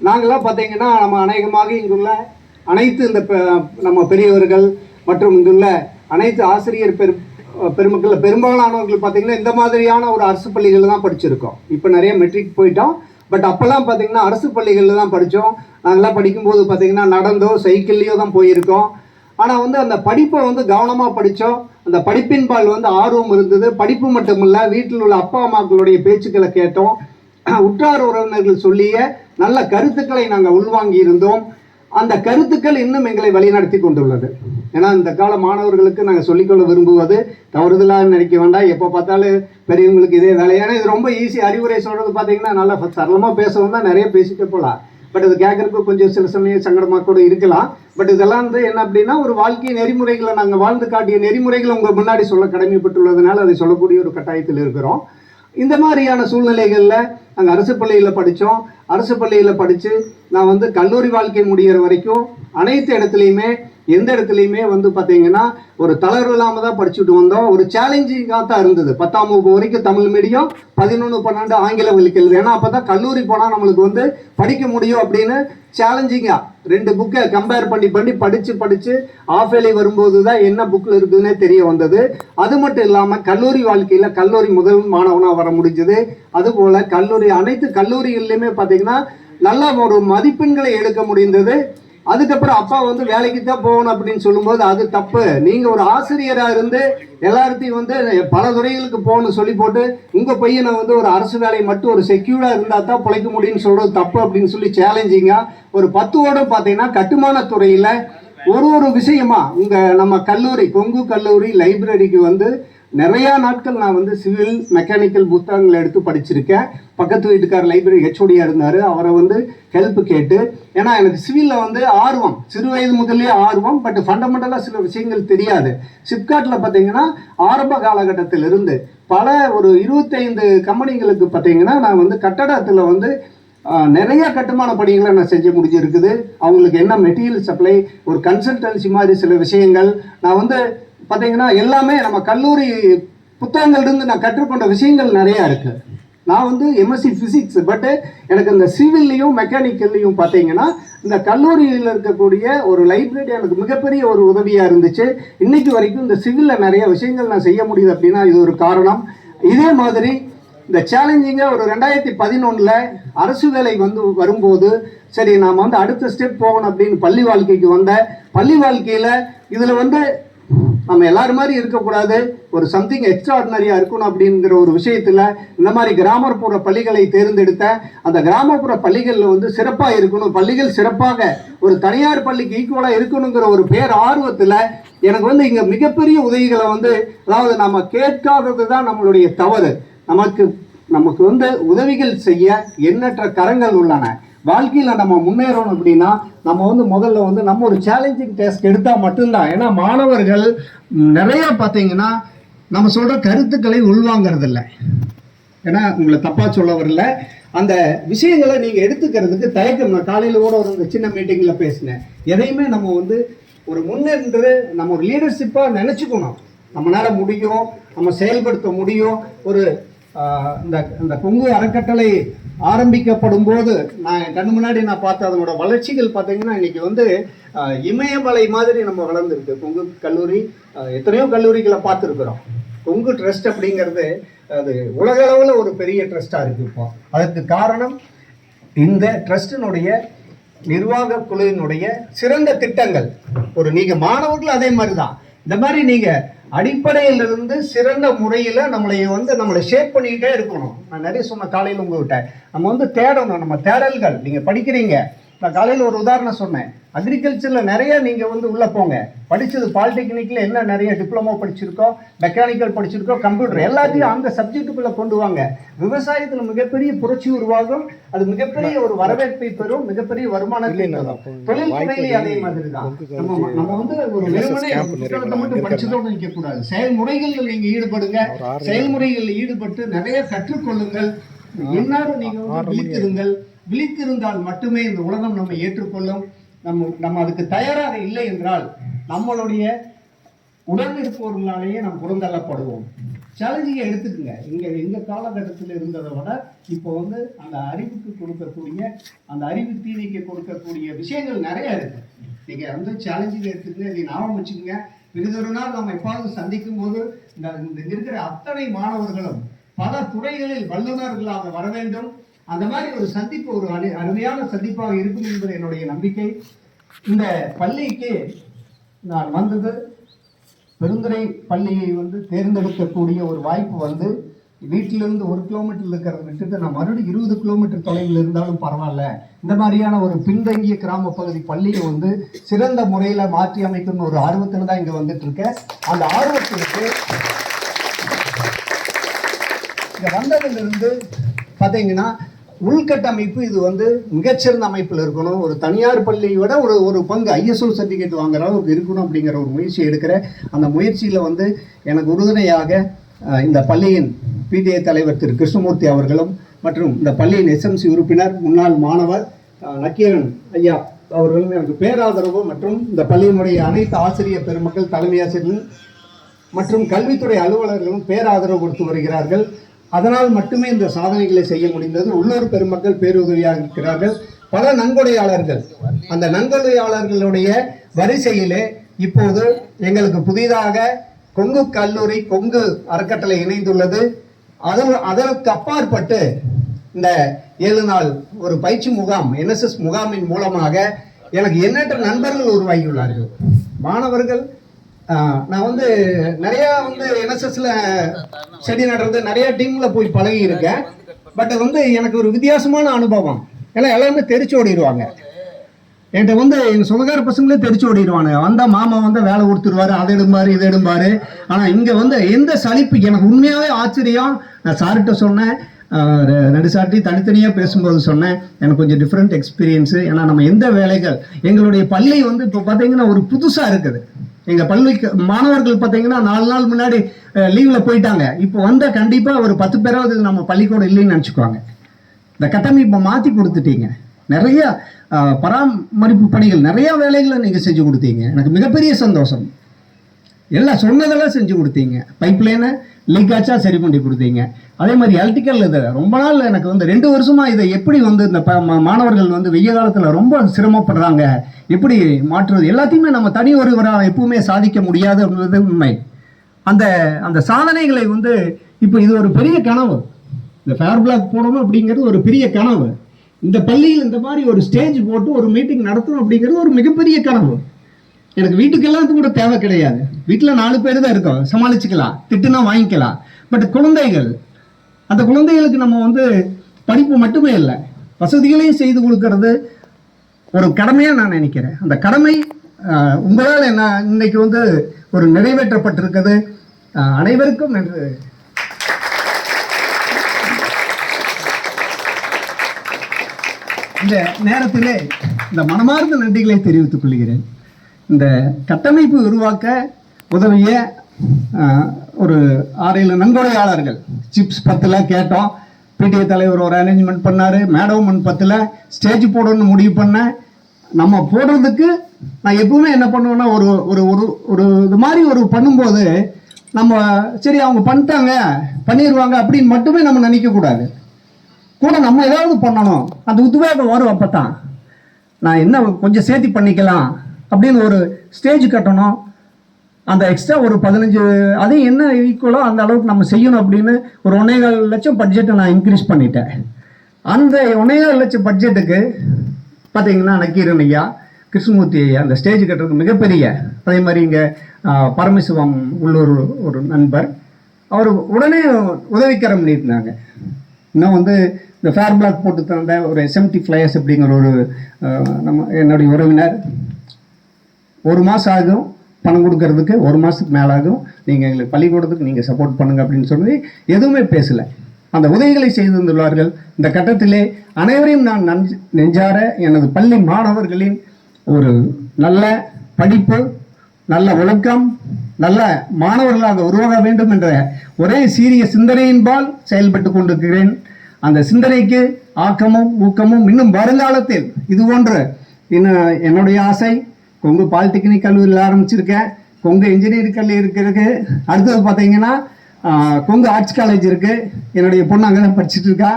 நாங்களாம் பார்த்தீங்கன்னா நம்ம அநேகமாக இங்குள்ள அனைத்து இந்த நம்ம பெரியவர்கள் மற்றும் இங்குள்ள அனைத்து ஆசிரியர் பெருமக்கள் பெரும்பாலானவர்கள் பார்த்தீங்கன்னா இந்த மாதிரியான ஒரு அரசு பள்ளிகளில் தான் படிச்சிருக்கோம். இப்போ நிறைய மெட்ரிக் போயிட்டோம். பட் அப்போல்லாம் பார்த்தீங்கன்னா அரசு பள்ளிகளில் தான் படித்தோம். நாங்களாம் படிக்கும்போது பார்த்தீங்கன்னா நடந்தோ சைக்கிள்லேயோ தான் போயிருக்கோம். ஆனால் வந்து அந்த படிப்பை வந்து கவனமாக படித்தோம். அந்த படிப்பின்பால் வந்து ஆர்வம் இருந்தது. படிப்பு மட்டும் இல்லை, வீட்டில் உள்ள அப்பா அம்மாக்களுடைய பேச்சுக்களை கேட்டோம். உற்றார் உறவினர்கள் சொல்லிய நல்ல கருத்துக்களை நாங்கள் உள்வாங்கி இருந்தோம். அந்த கருத்துக்கள் இன்னும் எங்களை வழிநடத்தி கொண்டுள்ளது. ஏன்னா இந்த கால மாணவர்களுக்கு நாங்கள் சொல்லிக்கொள்ள விரும்புவது, தவறுதலாக நினைக்க வேண்டாம், எப்போ பார்த்தாலும் பெரியவங்களுக்கு இதே வேலை. ஏன்னா இது ரொம்ப ஈஸி. அறிவுரை சொல்கிறது பார்த்தீங்கன்னா நல்லா சரளமாக பேசவும் தான் நிறைய பேசிட்டு போகலாம். பட் இது கேட்குறதுக்கு கொஞ்சம் சில சமயம் சங்கடமாக கூட இருக்கலாம். பட் இதெல்லாம் வந்து என்ன அப்படின்னா ஒரு வாழ்க்கை நெறிமுறைகளை நாங்கள் வாழ்ந்து காட்டிய நெறிமுறைகளை உங்கள் முன்னாடி சொல்ல கடமைப்பட்டுள்ளதுனால அதை சொல்லக்கூடிய ஒரு கட்டாயத்தில் இருக்கிறோம். இந்த மாதிரியான சூழ்நிலைகளில் நாங்கள் அரசு பள்ளியில் படித்தோம். அரசு பள்ளியில் படித்து நான் வந்து கல்லூரி வாழ்க்கை முடிகிற வரைக்கும் அனைத்து இடத்துலையுமே எந்த இடத்துலையுமே வந்து பார்த்தீங்கன்னா ஒரு தளர்வு இல்லாமல் தான் படிச்சுட்டு வந்தோம். ஒரு சேலஞ்சிங்காக தான் இருந்தது. 10ஆம் வகுப்பு வரைக்கும் தமிழ் மீடியம், 11, 12 ஆங்கில வழிக்கு எழுது. ஏன்னா அப்போ தான் கல்லூரி போனால் நம்மளுக்கு வந்து படிக்க முடியும் அப்படின்னு சேலஞ்சிங்காக 2 புக்கை கம்பேர் பண்ணி படித்து ஆஃப் ஏலி வரும்போது தான் என்ன புக்கில் இருக்குதுன்னே தெரிய வந்தது. அது மட்டும் இல்லாமல் கல்லூரி வாழ்க்கையில் கல்லூரி முதல் மாணவனாக வர முடிஞ்சது. அதுபோல் அனைத்து கல்லூரிகள்லையுமே பார்த்தீங்கன்னா நல்ல ஒரு மதிப்பெண்களை எடுக்க முடிந்தது. அதுக்கப்புறம் அப்பா வந்து வேலைக்கு தான் போகணும் அப்படின்னு சொல்லும்போது அது தப்பு. நீங்கள் ஒரு ஆசிரியராக இருந்து எல்லாத்தையும் வந்து பல துறைகளுக்கு போகணும்னு சொல்லி போட்டு உங்கள் பையனை வந்து ஒரு அரசு வேலை மட்டும் ஒரு செக்யூர்டாக இருந்தால் தான் பிழைக்க முடியும்னு சொல்கிறது தப்பு அப்படின்னு சொல்லி சேலஞ்சிங்காக ஒரு 10 வருடம் பார்த்தீங்கன்னா கட்டுமான துறையில் ஒரு விஷயமா நம்ம கல்லூரி கொங்கு கல்லூரி லைப்ரரிக்கு வந்து நிறையா நாட்கள் நான் வந்து சிவில் மெக்கானிக்கல் புத்தகங்களை எடுத்து படிச்சிருக்கேன். பக்கத்து வீட்டுக்கார் லைப்ரரி HOD-யாக இருந்தார். அவரை வந்து ஹெல்ப் கேட்டு, ஏன்னா எனக்கு சிவிலில் வந்து ஆர்வம், சிறு வயது முதலே ஆர்வம். பட் ஃபண்டமெண்டலாக சில விஷயங்கள் தெரியாது. சிப்காட்டில் பார்த்தீங்கன்னா ஆரம்ப காலகட்டத்திலிருந்து பல ஒரு 25 கம்பெனிகளுக்கு பார்த்தீங்கன்னா நான் வந்து கட்டடத்தில் வந்து நிறைய கட்டுமான பணிகளை நான் செஞ்சு முடிஞ்சிருக்குது. அவங்களுக்கு என்ன மெட்டீரியல் சப்ளை, ஒரு கன்சல்டன்சி மாதிரி சில விஷயங்கள் நான் வந்து பார்த்தீங்கன்னா எல்லாமே நம்ம கல்லூரி புத்தகங்கள்லேருந்து நான் கற்றுக்கொண்ட விஷயங்கள் நிறையா இருக்குது. நான் வந்து MSc ஃபிசிக்ஸ். பட்டு எனக்கு இந்த சிவில்லையும் மெக்கானிக்கல்லையும் பார்த்தீங்கன்னா இந்த கல்லூரியில் இருக்கக்கூடிய ஒரு லைப்ரரி எனக்கு மிகப்பெரிய ஒரு உதவியாக இருந்துச்சு. இன்றைக்கு வரைக்கும் இந்த சிவிலில் நிறைய விஷயங்கள் நான் செய்ய முடியுது அப்படின்னா இது ஒரு காரணம். இதே மாதிரி இந்த சேலஞ்சிங்காக ஒரு 2011 அரசு வேலை வரும்போது சரி நாம் வந்து அடுத்த ஸ்டெப் போகணும் அப்படின்னு பள்ளி வாழ்க்கைக்கு வந்தேன். பள்ளி வாழ்க்கையில் இதில் வந்து நம்ம எல்லாரும் மாதிரி இருக்கக்கூடாது, ஒரு சம்திங் எக்ஸ்ட்ராடினரியாக இருக்கணும் அப்படிங்கிற ஒரு விஷயத்தில் இந்த மாதிரி கிராமப்புற பள்ளிகளை தேர்ந்தெடுத்தேன். அந்த கிராமப்புற பள்ளிகளில் வந்து சிறப்பாக இருக்கணும், பள்ளிகள் சிறப்பாக ஒரு தனியார் பள்ளிக்கு ஈக்குவலாக இருக்கணுங்கிற ஒரு ஆர்வத்தில் எனக்கு வந்து இங்கே மிகப்பெரிய உதவிகளை வந்து, அதாவது நம்ம கேட்காதது தான் நம்மளுடைய தவறு. நமக்கு வந்து உதவிகள் செய்ய எண்ணற்ற கரங்கள் உள்ளன. வாழ்க்கையில் நம்ம முன்னேறணும் அப்படின்னா நம்ம வந்து முதல்ல வந்து நம்ம ஒரு சேலஞ்சிங் டெஸ்ட் எடுத்தால் மட்டும்தான். ஏன்னா மாணவர்கள் நிறைய பார்த்தீங்கன்னா நம்ம சொல்கிற கருத்துக்களை உள்வாங்கிறதில்ல. ஏன்னா உங்களை தப்பாக சொல்ல வரல, அந்த விஷயங்களை நீங்கள் எடுத்துக்கிறதுக்கு தயக்கம். நான் காலையில் கூட ஒரு சின்ன மீட்டிங்கில் பேசினேன். எதையுமே நம்ம வந்து ஒரு முன்னேற்று நம்ம ஒரு லீடர்ஷிப்பாக நினச்சிக்கணும். நம்மளால முடியும், நம்ம செயல்படுத்த முடியும். ஒரு இந்த கொங்கு அறக்கட்டளை ஆரம்பிக்கப்படும் போது நான் கண்ணு முன்னாடி நான் பார்த்த அதனோட வளர்ச்சிகள் பார்த்தீங்கன்னா இன்னைக்கு வந்து இமயமலை மாதிரி நம்ம வளர்ந்துருக்கு. கொங்கு கல்லூரி எத்தனையோ கல்லூரிகளை பார்த்துருக்குறோம். கொங்கு ட்ரஸ்ட் அப்படிங்கிறது அது உலக அளவில் ஒரு பெரிய ட்ரஸ்டாக இருக்குது இப்போ. அதுக்கு காரணம் இந்த ட்ரஸ்டினுடைய நிர்வாக குழுவினுடைய சிறந்த திட்டங்கள். ஒரு நீங்கள் மாணவர்கள் அதே மாதிரி தான், இந்த மாதிரி நீங்கள் அடிப்படையிலிருந்து சிறந்த முறையில் நம்மளை ஷேப் பண்ணிக்கிட்டே இருக்கணும். நான் நிறைய சொன்ன காலையில் உங்கள்கிட்ட நம்ம தேடணும், நம்ம தேடல்கள். நீங்கள் படிக்கிறீங்க, நான் காலையில் ஒரு உதாரணம் சொன்னேன். அக்ரிகல்ச்சரில் நிறைய நீங்கள் உள்ளே போங்க, படித்தது பாலிடெக்னிக்கில் என்ன நிறைய டிப்ளமோ படிச்சிருக்கோம், மெக்கானிக்கல் படிச்சிருக்கோம், கம்ப்யூட்டர் எல்லாத்தையும் அந்த சப்ஜெக்டுக்குள்ளே கொண்டு வாங்க. விவசாயத்தில் மிகப்பெரிய புரட்சி உருவாகும், அது மிகப்பெரிய ஒரு வரவேற்பை பெறும், மிகப்பெரிய வருமானத்தை பெறும். தொழில்துறையிலே அதே மாதிரி தான். நம்ம ஒரு வெறுமனே புத்தகத்தை மட்டும் படிச்சதோடு நிற்கக்கூடாது. செயல்முறைகளில் நீங்கள் ஈடுபடுங்க, செயல்முறைகளில் ஈடுபட்டு நிறைய கற்றுக்கொள்ளுங்கள். எல்லாரும் நீங்கள் விழித்திருந்தால் மட்டுமே இந்த உலகம் நம்ம ஏற்றுக்கொள்ளும். நம்ம அதுக்கு தயாராக இல்லை என்றால் நம்மளுடைய உடன் இருப்பவர்களாலேயே நம்ம புறந்தள்ளப்படுவோம். சேலஞ்சிங்கை எடுத்துக்குங்க. எங்க காலகட்டத்தில் இருந்ததை விட இப்போ அந்த அறிவுக்கு கொடுக்கக்கூடிய, அந்த அறிவு தீனிக்கு கொடுக்கக்கூடிய விஷயங்கள் நிறைய இருக்கு. நீங்க சேலஞ்சிங்கை எடுத்துக்கங்க, இதை ஞாபகம் வச்சுக்கோங்க. பிறிதொரு நாள் நம்ம எப்பாவது சந்திக்கும் போது இந்த இருக்கிற அத்தனை மாணவர்களும் பல துறைகளில் வல்லுநர்களாக வர வேண்டும். அந்த மாதிரி ஒரு சந்திப்பு ஒரு அருமையான சந்திப்பாக இருக்கும் என்பது என்னுடைய நம்பிக்கை. இந்த பள்ளிக்கு நான் வந்தது, பெருந்துறை பள்ளியை தேர்ந்தெடுக்கக்கூடிய ஒரு வாய்ப்பு வீட்டிலிருந்து 1 கிலோமீட்டர் இருக்கிறத விட்டுட்டு நான் மறுபடியும் 20 கிலோமீட்டர் தொலைவில் இருந்தாலும் பரவாயில்ல, இந்த மாதிரியான ஒரு பின்தங்கிய கிராம பகுதி பள்ளியை சிறந்த முறையில் மாற்றி அமைக்கணும்னு ஒரு ஆர்வத்தில் தான் இங்கே வந்துட்டு இருக்கேன். அந்த ஆர்வத்திற்கு இங்கே வந்ததிலிருந்து பார்த்தீங்கன்னா உள்கட்டமைப்பு இது மிகச்சிறந்த அமைப்பில் இருக்கணும். ஒரு தனியார் பள்ளியை விட ஒரு பங்கு ISO சர்டிஃபிகேட் வாங்குற அளவுக்கு இருக்கணும் அப்படிங்கிற ஒரு முயற்சி எடுக்கிறேன். அந்த முயற்சியில் எனக்கு உறுதுணையாக இந்த பள்ளியின் PTA தலைவர் திரு கிருஷ்ணமூர்த்தி அவர்களும் மற்றும் இந்த பள்ளியின் SMC உறுப்பினர் முன்னாள் மாணவர் நக்கீரன் ஐயா அவர்களும் எனக்கு பேராதரவு மற்றும் இந்த பள்ளியினுடைய அனைத்து ஆசிரியர் பெருமக்கள், தலைமை ஆசிரியர்கள் மற்றும் கல்வித்துறை அலுவலர்களும் பேராதரவு கொடுத்து வருகிறார்கள். அதனால் மட்டுமே இந்த சாதனைகளை செய்ய முடிந்தது. உள்ளூர் பெருமக்கள் பேருதவியாக இருக்கிறார்கள். பல நன்கொடையாளர்கள், அந்த நன்கொடையாளர்களுடைய வரிசையிலே இப்போது எங்களுக்கு புதிதாக கொங்கு கல்லூரி, கொங்கு அறக்கட்டளை இணைந்துள்ளது. அதற்கு அப்பாற்பட்டு இந்த 7 நாள் ஒரு பயிற்சி முகாம், NSS முகாமின் மூலமாக எனக்கு எண்ணற்ற நண்பர்கள் உருவாகியுள்ளார்கள். மாணவர்கள் நான் நிறைய NSSல செடி நடுறது, நிறைய டீம்ல போய் பழகி இருக்கேன். பட் எனக்கு ஒரு வித்தியாசமான அனுபவம். எல்லாமே தெரிச்சு ஓடிடுவாங்க. என்கிட்ட எங்கள் சொந்தக்கார பசங்களே தெரிச்சு ஓடிடுவாங்க. வந்தால் மாமா வேலை கொடுத்துருவாரு, அதை எடும்பாரு இதை எடும்பாரு. ஆனால் இங்கே எந்த சலிப்பு, எனக்கு உண்மையாகவே ஆச்சரியம். நான் சார்கிட்ட சொன்னேன், நடுசாட்டி தனித்தனியாக பேசும்போது சொன்னேன், எனக்கு கொஞ்சம் டிஃப்ரெண்ட் எக்ஸ்பீரியன்ஸு. ஏன்னா நம்ம எந்த வேலைகள், எங்களுடைய பள்ளி இப்போ பார்த்தீங்கன்னா ஒரு புதுசாக இருக்குது. எங்கள் பள்ளிக்கு மாணவர்கள் பார்த்தீங்கன்னா 4 நாள் முன்னாடி லீவில் போயிட்டாங்க. இப்போ கண்டிப்பாக ஒரு 10 பேராவது நம்ம பள்ளிக்கூடம் இல்லைன்னு நினச்சிக்குவாங்க. இந்த கட்டமைப்பை மாற்றி கொடுத்துட்டீங்க. நிறைய பராமரிப்பு பணிகள், நிறைய வேலைகளை நீங்கள் செஞ்சு கொடுத்தீங்க. எனக்கு மிகப்பெரிய சந்தோஷம். எல்லாம் சொன்னதெல்லாம் செஞ்சு கொடுத்தீங்க. பைப் லைனை லீக் ஆச்சா சரி பண்ணி கொடுத்தீங்க. அதே மாதிரி எலக்ட்ரிக்கல் இது ரொம்ப நாள் எனக்கு 2 வருஷமாக இதை எப்படி இந்த மாணவர்கள் வெய்ய காலத்தில் ரொம்ப சிரமப்படுறாங்க, எப்படி மாற்றுறது, எல்லாத்தையுமே நம்ம தனி ஒருவராக எப்பவுமே சாதிக்க முடியாது அப்படின்றது உண்மை. அந்த சாதனைகளை இப்போ இது ஒரு பெரிய கனவு. இந்த ஃபேர் பிளாக் போடணும் அப்படிங்கிறது ஒரு பெரிய கனவு. இந்த பள்ளியில் இந்த மாதிரி ஒரு ஸ்டேஜ் போட்டு ஒரு மீட்டிங் நடத்தணும் அப்படிங்கிறது ஒரு மிகப்பெரிய கனவு. எனக்கு வீட்டுக்கெல்லாம் கூட தேவை கிடையாது. வீட்டில் 4 பேர் தான் இருக்கோம், சமாளிச்சுக்கலாம், திட்டுனா வாங்கிக்கலாம். பட் குழந்தைகள், அந்த குழந்தைகளுக்கு நம்ம படிப்பு மட்டுமே இல்லை, வசதிகளையும் செய்து கொடுக்கறது ஒரு கடமையாக நான் நினைக்கிறேன். அந்த கடமை உங்களால் என்ன இன்னைக்கு ஒரு நிறைவேற்றப்பட்டிருக்கிறது. அனைவருக்கும் நன்றி. இந்த நேரத்திலே இந்த மனமார்ந்த நன்றிகளை தெரிவித்துக் கொள்கிறேன். இந்த கட்டமைப்பு உருவாக்க உதவிய ஒரு 6-7 நன்கொடையாளர்கள், சிப்ஸ் 10 கேட்டோம், PTA தலைவர் ஒரு அரேஞ்ச்மெண்ட் பண்ணார், மேடம் 10 ஸ்டேஜ் போடணும்னு முடிவு பண்ணேன். நம்ம போடுறதுக்கு நான் எப்பவுமே என்ன பண்ணுவேன்னா, ஒரு ஒரு ஒரு இது மாதிரி ஒரு பண்ணும்போது நம்ம சரி அவங்க பண்ணிட்டாங்க பண்ணிடுவாங்க அப்படின்னு மட்டுமே நம்ம நினைக்கக்கூடாது. கூட நம்ம ஏதாவது பண்ணணும், அந்த உத்வேகம் வரும். அப்போ தான் நான் என்ன கொஞ்சம் சேர்த்து பண்ணிக்கலாம் அப்படின்னு ஒரு ஸ்டேஜ் கட்டணும். அந்த எக்ஸ்ட்ரா ஒரு 15 அதையும் என்ன ஈக்குவலோ அந்த அளவுக்கு நம்ம செய்யணும் அப்படின்னு ஒரு 1.25 லட்சம் பட்ஜெட்டை நான் இன்க்ரீஸ் பண்ணிட்டேன். அந்த 1.25 லட்சம் பட்ஜெட்டுக்கு பார்த்தீங்கன்னா நக்கீரன் ஐயா, கிருஷ்ணமூர்த்தி ஐயா அந்த ஸ்டேஜ் கட்டுறதுக்கு மிகப்பெரிய, அதே மாதிரி இங்கே பரமசிவம் உள்ளூர் ஒரு நண்பர், அவர் உடனே உதவிக்கரம் நீட்டினாங்க. இன்னும் வந்து இந்த ஃபேர் பிளாக் போட்டு தந்த ஒரு SMT ஃப்ளையர்ஸ் அப்படிங்கிற ஒரு என்னுடைய உறவினர், 1 மாதம் ஆகும் பணம் கொடுக்கறதுக்கு, 1 மாதத்துக்கு மேலே ஆகும், நீங்கள் எங்களுக்கு பள்ளிக்கூடத்துக்கு நீங்கள் சப்போர்ட் பண்ணுங்க அப்படின்னு சொல்லி எதுவுமே பேசலை. அந்த உதவிகளை செய்து வந்துள்ளார்கள். இந்த கட்டத்திலே அனைவரையும் நான் நெஞ்சார எனது பள்ளி மாணவர்களின் ஒரு நல்ல படிப்பு, நல்ல ஒழுக்கம், நல்ல மாணவர்களாக உருவாக வேண்டும் என்ற ஒரே சீரிய சிந்தனையின்பால் செயல்பட்டு கொண்டிருக்கிறேன். அந்த சிந்தனைக்கு ஆக்கமும் ஊக்கமும் இன்னும் வருங்காலத்தில் இது போன்று என்னுடைய ஆசை. கொங்கு பாலிடெக்னிக் கல்லூரியில் ஆரம்பிச்சிருக்கேன், கொங்கு இன்ஜினியரிங் கல்லூரி இருக்கிறதுக்கு, அடுத்தது பார்த்தீங்கன்னா கொங்கு ஆர்ட்ஸ் காலேஜ் இருக்குது, என்னுடைய பொண்ணு அங்கே தான் படிச்சுட்டு இருக்கா.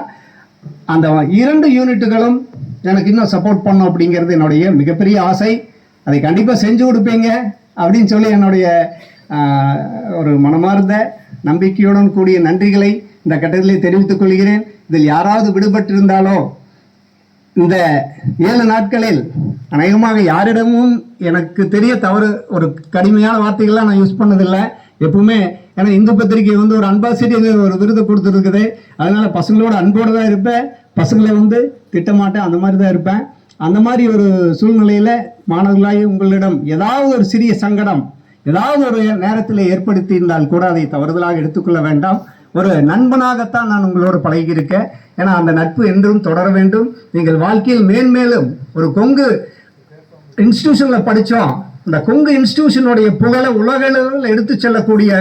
அந்த 2 யூனிட்டுகளும் எனக்கு இன்னும் சப்போர்ட் பண்ணும் அப்படிங்கிறது என்னுடைய மிகப்பெரிய ஆசை. அதை கண்டிப்பாக செஞ்சு கொடுப்பீங்க அப்படின்னு சொல்லி என்னுடைய ஒரு மனமார்ந்த நம்பிக்கையுடன் கூடிய நன்றிகளை இந்த கட்டத்திலே தெரிவித்துக் கொள்கிறேன். இதில் யாராவது விடுபட்டிருந்தாலோ இந்த 7 நாட்களில் அநேகமாக யாரிடமும் எனக்கு தெரிய தவறு ஒரு கடுமையான வார்த்தைகள்லாம் நான் யூஸ் பண்ணதில்லை எப்பவுமே. ஏன்னா இந்து பத்திரிகை வந்து ஒரு அம்பாசிடர் ஒரு விருது கொடுத்துருக்குது, அதனால பசங்களோட அன்போடு தான் இருப்பேன், பசங்களை வந்து திட்டமாட்டேன், அந்த மாதிரி தான் இருப்பேன். அந்த மாதிரி ஒரு சூழ்நிலையில் மாணவர்களாகி உங்களிடம் ஏதாவது ஒரு சிறிய சங்கடம் ஏதாவது ஒரு நேரத்தில் ஏற்படுத்தி இருந்தால் கூட அதை தவறுதலாக எடுத்துக்கொள்ள வேண்டாம். ஒரு நண்பனாகத்தான் நான் உங்களோடு பழகியிருக்கேன். ஏன்னா அந்த நட்பு என்றும் தொடர வேண்டும். நீங்கள் வாழ்க்கையில் மேன்மேலும் ஒரு கொங்கு இன்ஸ்டிடியூஷனில் படித்தோம், இந்த கொங்கு இன்ஸ்டிடியூஷனுடைய புகழை உலகளவில் எடுத்து செல்லக்கூடிய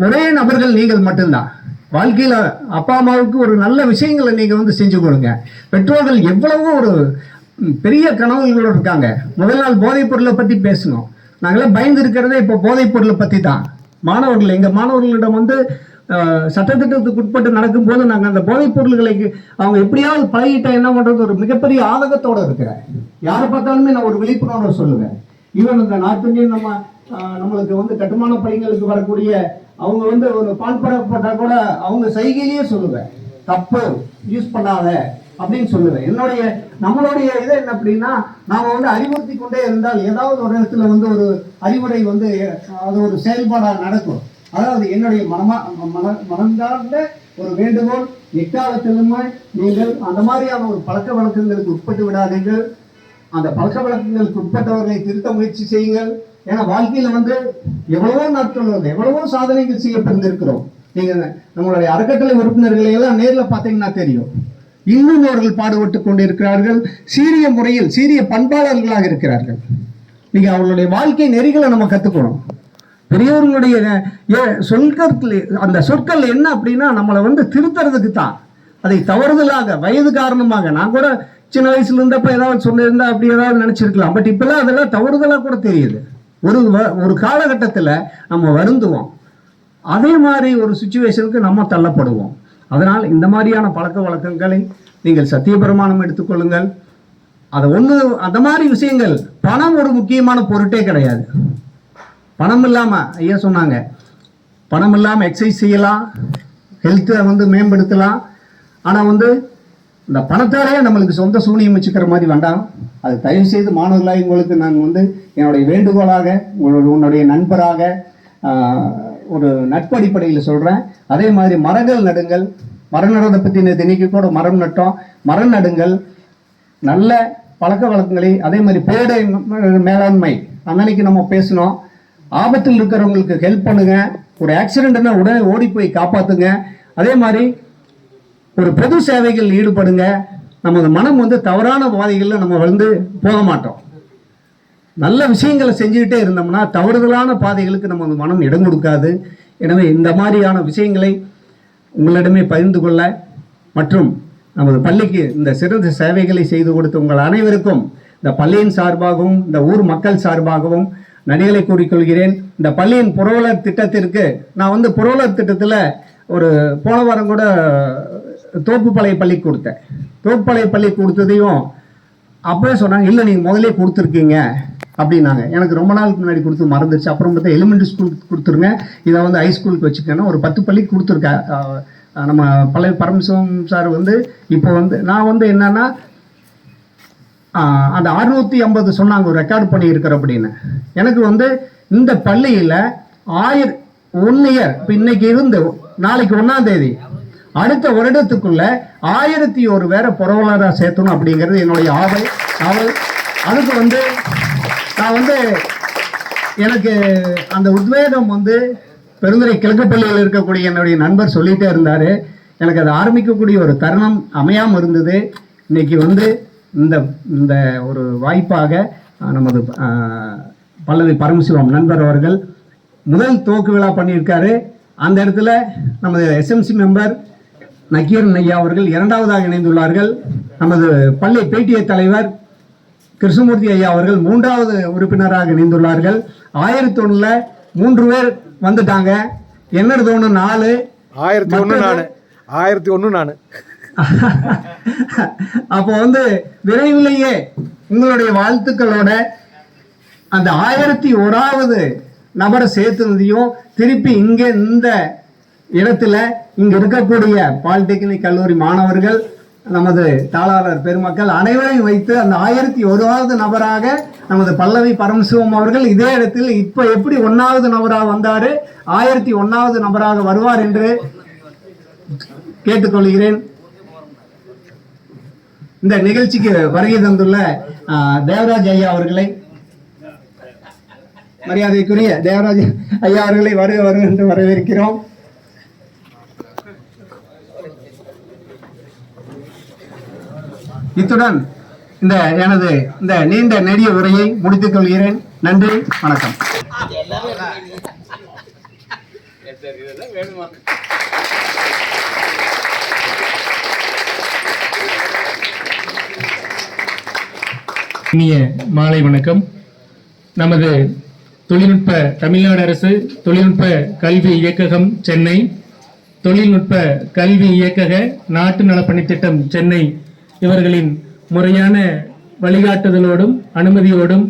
ஒரே நபர்கள் நீங்கள் மட்டும்தான். வாழ்க்கையில் அப்பா அம்மாவுக்கு ஒரு நல்ல விஷயங்களை நீங்கள் வந்து செஞ்சு கொடுங்க. பெற்றோர்கள் எவ்வளவோ ஒரு பெரிய கனவுகளோடு இருக்காங்க. முதல் நாள் போதைப் பொருளை பற்றி பேசணும், நாங்களாம் பயந்து இருக்கிறதே இப்போ போதைப் பொருளை பற்றி தான். மாணவர்கள் எங்கள் மாணவர்களிடம் வந்து சட்டத்திட்டத்துக்கு உட்பட்டு நடக்கும்போது நாங்கள் அந்த போதைப் பொருள்களை அவங்க எப்படியாவது பழகிட்டா என்ன பண்ணுறது ஒரு மிகப்பெரிய ஆதகத்தோடு இருக்கிறேன். யாரை பார்த்தாலுமே நான் ஒரு விழிப்புணர்வு சொல்லுவேன். ஈவன் இந்த நார்த் இந்தியன் நம்மளுக்கு வந்து கட்டுமான பணிகளுக்கு வரக்கூடிய அவங்க வந்து ஒரு பால்படப்பட்டா கூட அவங்க சைகையிலேயே சொல்லுவேன், தப்பு யூஸ் பண்ணாத அப்படின்னு சொல்லுவேன். நம்மளுடைய இது என்ன அப்படின்னா, நாம வந்து அறிவுறுத்தி கொண்டே இருந்தால் ஏதாவது ஒரு இடத்துல வந்து ஒரு அறிவுரை வந்து அது ஒரு செயல்பாடாக நடக்கும். அதாவது என்னுடைய மனந்தார்ந்த ஒரு வேண்டுகோள், எக்காலத்திலுமே நீங்கள் அந்த மாதிரியான ஒரு பழக்க வழக்கங்களுக்கு உட்பட்டு விடாதீர்கள். அந்த பழக்க வழக்கங்களுக்கு உட்பட்டவர்களை திருத்த முயற்சி செய்யுங்கள். ஏன்னா வாழ்க்கையில வந்து எவ்வளவோ நாட்கள் வந்து எவ்வளவோ சாதனைகள் செய்யப்பட்டிருக்கிறோம். நீங்க நம்மளுடைய அறக்கட்டளை உறுப்பினர்களை எல்லாம் நேரில் பார்த்தீங்கன்னா தெரியும். இன்னும் அவர்கள் பாடுபட்டு கொண்டிருக்கிறார்கள். சீரிய முறையில் சீரிய பண்பாளர்களாக இருக்கிறார்கள். நீங்க அவர்களுடைய வாழ்க்கை நெறிகளை நம்ம கத்துக்கணும். பெரியவர்களுடைய சொற்கள், அந்த சொற்கள் என்ன அப்படின்னா நம்மளை வந்து திருத்துறதுக்கு தான். அதை தவறுதலாக வயது காரணமாக நான் கூட சின்ன வயசுல இருந்தப்ப ஏதாவது சொன்னிருந்தா அப்படி ஏதாவது நினைச்சிருக்கலாம். பட் இப்பெல்லாம் அதெல்லாம் தவறுதலாக கூட தெரியுது. ஒரு காலகட்டத்தில் நம்ம வருந்துவோம், அதே மாதிரி ஒரு சுச்சுவேஷனுக்கு நம்ம தள்ளப்படுவோம். அதனால் இந்த மாதிரியான பழக்க வழக்கங்களை நீங்கள் சத்தியபிரமாணம் எடுத்துக்கொள்ளுங்கள். அதை அந்த மாதிரி விஷயங்கள், பணம் ஒரு முக்கியமான பொருட்டே கிடையாது. பணம் இல்லாமல் ஐயா சொன்னாங்க, பணம் இல்லாமல் எக்ஸசைஸ் செய்யலாம், ஹெல்த்தை வந்து மேம்படுத்தலாம். ஆனால் வந்து இந்த பணத்தாலே நம்மளுக்கு சொந்த சூனியம் வச்சுக்கிற மாதிரி வேண்டாம். அது தயவு செய்து மாணவர்களாக உங்களுக்கு நான் வந்து என்னுடைய வேண்டுகோளாக, உன்னுடைய நண்பராக ஒரு நட்பு அடிப்படையில் சொல்கிறேன். அதே மாதிரி மரங்கள் நடுங்கள். மரம் நடுறதை பற்றி தினைக்கு கூட மரம் நட்டோம். மரம் நடுங்கள். நல்ல பழக்க வழக்கங்களை, அதே மாதிரி பேடை மேலாண்மை அன்னைக்கு நம்ம பேசணும். ஆபத்தில் இருக்கிறவங்களுக்கு ஹெல்ப் பண்ணுங்க. ஒரு ஆக்சிடென்ட்னா உடனே ஓடி போய் காப்பாற்றுங்க. அதே மாதிரி ஒரு பொது சேவைகள் ஈடுபடுங்க. நமது மனம் வந்து தவறான பாதைகளில் நம்ம வந்து போக மாட்டோம். நல்ல விஷயங்களை செஞ்சுக்கிட்டே இருந்தோம்னா தவறுதலான பாதைகளுக்கு நம்ம மனம் இடம் கொடுக்காது. எனவே இந்த மாதிரியான விஷயங்களை உங்களிடமே பகிர்ந்து கொள்ள மற்றும் நமது பள்ளிக்கு இந்த சிறந்த சேவைகளை செய்து கொடுத்த உங்கள் அனைவருக்கும் இந்த பள்ளியின் சார்பாகவும் இந்த ஊர் மக்கள் சார்பாகவும் நன்றிகளை கூறிக்கொள்கிறேன். இந்த பள்ளியின் புரவலர் திட்டத்திற்கு நான் வந்து புரவலர் திட்டத்தில் ஒரு போன வாரம் கூட தோப்புப்பாளைய பள்ளி கொடுத்தேன். தோப்புப்பாளைய பள்ளி கொடுத்ததையும் அப்பவே சொன்னாங்க, இல்லை நீங்கள் முதலே கொடுத்துருக்கீங்க அப்படின்னாங்க. எனக்கு ரொம்ப நாளுக்கு முன்னாடி கொடுத்து மறந்துருச்சு. அப்புறம் பார்த்தா எலிமெண்ட்ரி ஸ்கூலுக்கு கொடுத்துருங்க, இதை வந்து ஹைஸ்கூலுக்கு வச்சுக்கணும். ஒரு 10 பள்ளிக்கு கொடுத்துருக்கேன். நம்ம பழைய பரமசிவம் சார் வந்து இப்போ வந்து நான் வந்து என்னன்னா அந்த 650 சொன்னாங்க ஒரு ரெக்கார்ட் பண்ணியிருக்கிற அப்படின்னு. எனக்கு வந்து இந்த பள்ளியில் 1 இயர் இப்போ இன்னைக்கு இருந்து நாளைக்கு 1ஆம் தேதி அடுத்த வருடத்துக்குள்ள 1001 பேரை புரவலராக சேர்த்தணும் அப்படிங்கிறது என்னுடைய ஆவல். அதுக்கு வந்து நான் வந்து எனக்கு அந்த உத்வேகம் வந்து பெருந்துறை கிழக்குப்பள்ளியில் இருக்கக்கூடிய என்னுடைய நண்பர் சொல்லிகிட்டே இருந்தார். எனக்கு அதை ஆரம்பிக்கக்கூடிய ஒரு தருணம் அமையாமல் இருந்தது. இன்னைக்கு வந்து இந்த இந்த ஒரு வாய்ப்பாக நமது பல்லவி பரமசிவம் நண்பர் அவர்கள் முதல் துவக்கு விழா பண்ணியிருக்காரு. அந்த இடத்துல நமது எஸ்எம்சி மெம்பர் நக்கீரன் ஐயா அவர்கள் 2வதாக இணைந்துள்ளார்கள். நமது பள்ளி PTA தலைவர் கிருஷ்ணமூர்த்தி ஐயா அவர்கள் 3வது உறுப்பினராக இணைந்துள்ளார்கள். 1001ல் 3 பேர் வந்துட்டாங்க. என்ன தோணும் 4 1001 நான் அப்போ வந்து விரைவிலேயே உங்களுடைய வாழ்த்துக்களோட அந்த 1001வது நபரை சேர்த்துனதையும் திருப்பி இங்கே இந்த இடத்துல இங்க இருக்கக்கூடிய பாலிடெக்னிக் கல்லூரி மாணவர்கள் நமது தாளாளர் பெருமக்கள் அனைவரையும் வைத்து அந்த 1001வது நபராக நமது பல்லவி பரமசிவம் அவர்கள் இதே இடத்தில் இப்ப எப்படி 1வது நபராக வந்தாரு 1001வது நபராக வருவார் என்று கேட்டுக்கொள்கிறேன். இந்த நிகழ்ச்சிக்கு வருகை தந்துள்ள தேவராஜ் ஐயா அவர்களை, மரியாதைக்குரிய தேவராஜ் ஐயா அவர்களை வருக என்று வரவேற்கிறோம். இத்துடன் எனது இந்த நீண்ட நெடிய உரையை முடித்துக் கொள்கிறேன். நன்றி, வணக்கம். இனிய மாலை வணக்கம். நமது தொழில்நுட்ப தமிழ்நாடு அரசு தொழில்நுட்ப கல்வி இயக்ககம் சென்னை, தொழில்நுட்ப கல்வி இயக்கக நாட்டு நலப்பணித்திட்டம் சென்னை இவர்களின் முறையான வழிகாட்டுதலோடும் அனுமதியோடும்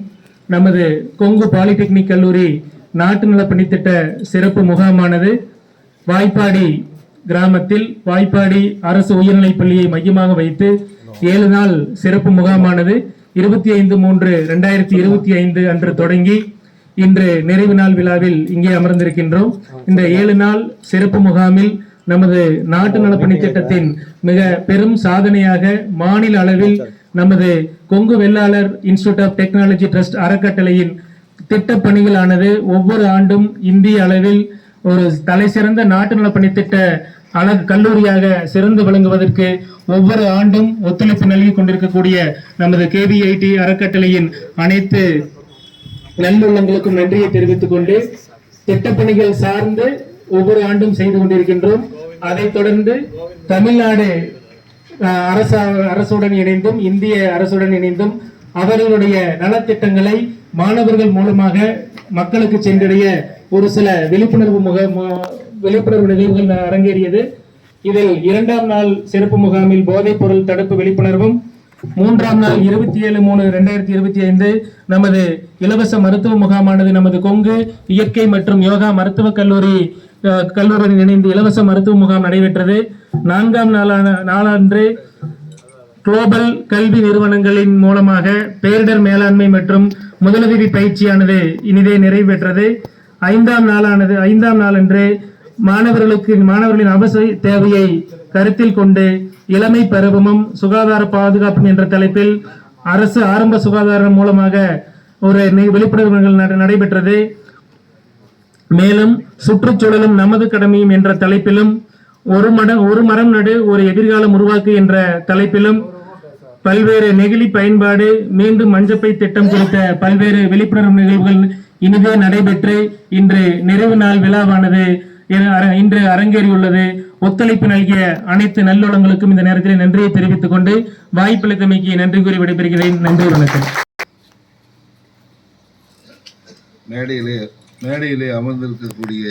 நமது கொங்கு பாலிடெக்னிக் கல்லூரி நாட்டு நலப்பணித்திட்ட சிறப்பு முகாமானது வாய்ப்பாடி கிராமத்தில் வாய்ப்பாடி அரசு உயர்நிலைப் பள்ளியை மையமாக வைத்து 7 நாள் சிறப்பு முகாமானது 25/3/2025 அன்று தொடங்கி இன்று நிறைவு நாள் விழாவில் இங்கே அமர்ந்திருக்கின்றோம். இந்த 7 நாள் சிறப்பு முகாமில் நமது நாட்டு நலப்பணி திட்டத்தின் மிக பெரும் சாதனையாக மாநில அளவில் நமது கொங்கு வெள்ளாளர் இன்ஸ்டிடியூட் ஆஃப் டெக்னாலஜி ட்ரஸ்ட் அறக்கட்டளையின் திட்டப் பணிகளானது ஒவ்வொரு ஆண்டும் இந்திய அளவில் ஒரு தலை சிறந்த நாட்டு நலப்பணி திட்ட கல்லூரியாக சிறந்து விளங்குவதற்கு ஒவ்வொரு ஆண்டும் ஒத்துழைப்பு நல்கி கொண்டிருக்கக்கூடிய நமது KVIT அறக்கட்டளையின் அனைத்து நல்லுள்ளங்களுக்கும் நன்றியை தெரிவித்துக் கொண்டு திட்டப்பணிகள் சார்ந்து ஒவ்வொரு ஆண்டும் செய்து கொண்டிருக்கின்றோம். அதைத் தொடர்ந்து தமிழ்நாடு அரசுடன் இணைந்தும் இந்திய அரசுடன் இணைந்தும் அவர்களுடைய நலத்திட்டங்களை மாணவர்கள் மூலமாக மக்களுக்கு சென்றடைய ஒரு சில விழிப்புணர்வு நிகழ்வுகள் அரங்கேறியது. இதில் 2ஆம் நாள் சிறப்பு முகாமில் போதைப் பொருள் தடுப்பு விழிப்புணர்வும், 3ஆம் நாள் 27/3/2025 நமது இலவச மருத்துவ முகாமானது நமது கொங்கு இயற்கை மற்றும் யோகா மருத்துவக் கல்லூரியுடன் இணைந்து இலவச மருத்துவ முகாம் நடைபெற்றது. 4ஆம் நாளன்று குளோபல் கல்வி நிறுவனங்களின் மூலமாக பேரிடர் மேலாண்மை மற்றும் முதலுதவி பயிற்சியானது இனிதே நிறைவு பெற்றது. 5ஆம் நாளன்று மாணவர்களின் அவசிய தேவையை கருத்தில் கொண்டு இளமை பருவமும் சுகாதார பாதுகாப்பும் என்ற தலைப்பில் அரசு ஆரம்ப சுகாதாரம் மூலமாக ஒரு விழிப்புணர்வு நடைபெற்றது. மேலும் சுற்றுச்சூழலும் நமது கடமையும் என்ற தலைப்பிலும் ஒரு மரம் நடு ஒரு எதிர்காலம் உருவாக்கு என்ற தலைப்பிலும் பல்வேறு நெகிழி பயன்பாடு மீண்டும் மஞ்சப்பை திட்டம் குறித்த பல்வேறு விழிப்புணர்வு நிகழ்வுகள் இனிதே நடைபெற்று இன்று நிறைவு நாள் விழாவானது இன்று அரங்கேறியுள்ளது. ஒத்துழைப்பு நல்கிய அனைத்து நல்லுள்ளங்களுக்கும் இந்த நேரத்தில் நன்றியை தெரிவித்துக் கொண்டு வாய்ப்பளித்தமைக்கு நன்றி கூறி விடைபெறுகிறேன். நன்றி, வணக்கம். மேடையிலே அமர்ந்திருக்கக்கூடிய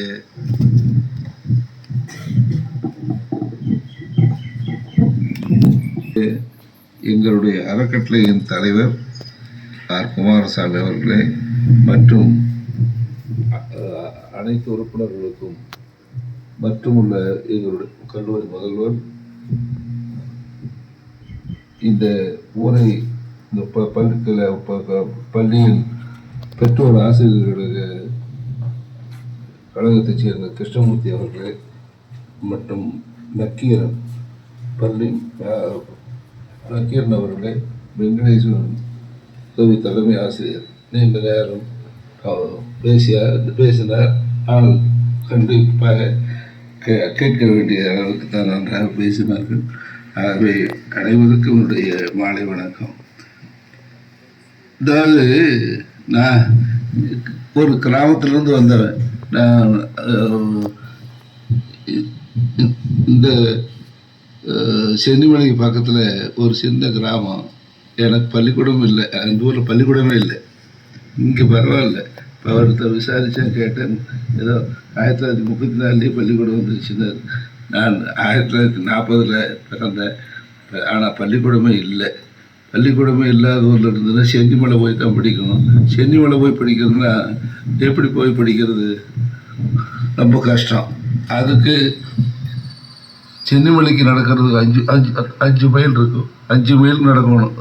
எங்களுடைய அறக்கட்டளையின் தலைவர் ஆர் குமாரசாமி அவர்களே மற்றும் அனைத்து உறுப்பினர்களுக்கும் மற்றும் உள்ள எங்களுடைய கல்லூரி முதல்வர் இந்த ஊரை இந்த பள்ளியில் பெற்றோர் ஆசிரியர்களுக்கு கழகத்தைச் சேர்ந்த கிருஷ்ணமூர்த்தி அவர்களே மற்றும் நக்கீரன் நக்கீரன் அவர்களே, வெங்கடேஸ்வரன் உதவி தலைமை ஆசிரியர் நீண்ட நேரம் பேசினார். ஆனால் கண்டிப்பாக கேட்க வேண்டிய அளவுக்கு தான் நன்றாக பேசினார்கள். ஆகவே அனைவருக்கும் என்னுடைய மாலை வணக்கம். அதாவது நான் ஒரு கிராமத்திலிருந்து வந்தவன். நான் இந்த சென்னிமலைக்கு பக்கத்தில் ஒரு சின்ன கிராமம். எனக்கு பள்ளிக்கூடம் இல்லை, அந்த ஊரில் பள்ளிக்கூடமே இல்லை. இங்கே பரவாயில்ல, இப்போ அவர்கிட்ட விசாரித்தேன், கேட்டேன். ஏதோ 1934 பள்ளிக்கூடம் வந்துருச்சுன்னு. நான் 1940 பிறந்தேன். ஆனால் பள்ளிக்கூடமே இல்லை. பள்ளிக்கூடமே இல்லாத ஊரில் இருந்ததுன்னா சென்னிமலை போய் தான் படிக்கணும். சென்னிமலை போய் படிக்கிறதுனா எப்படி போய் படிக்கிறது? ரொம்ப கஷ்டம். அதுக்கு சென்னிமலைக்கு நடக்கிறது 5 மைல் இருக்கும். 5 மைல் நடக்கணும்.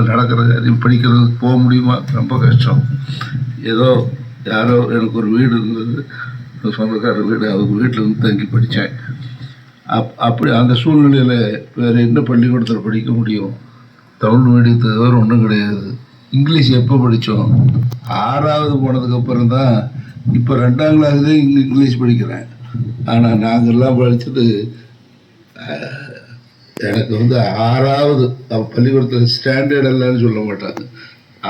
நடக்கிற காரியம் படிக்கிறதுக்கு போக முடியுமா? ரொம்ப கஷ்டம். ஏதோ யாரோ எனக்கு ஒரு வீடு இருந்தது, சொந்தக்கார வீடு, அவங்க வீட்டில் வந்து தங்கி படித்தேன். அப்படி அந்த சூழ்நிலையில் வேறு என்ன பள்ளிக்கூடத்தில் படிக்க முடியும்? தமிழ் மீடியத்துக்கு வேறு ஒன்றும் கிடையாது. இங்கிலீஷ் எப்போ படித்தோம்? 6வது போனதுக்கப்புறம் தான். இப்போ 2ஆம் கிளாஸ் தான் இங்கிலீஷ் படிக்கிறேன். ஆனால் நாங்கள்லாம் படித்தது எனக்கு வந்து 6வது பள்ளிக்கூடத்தில் ஸ்டாண்டர்ட் எல்லாம்னு சொல்ல மாட்டாங்க.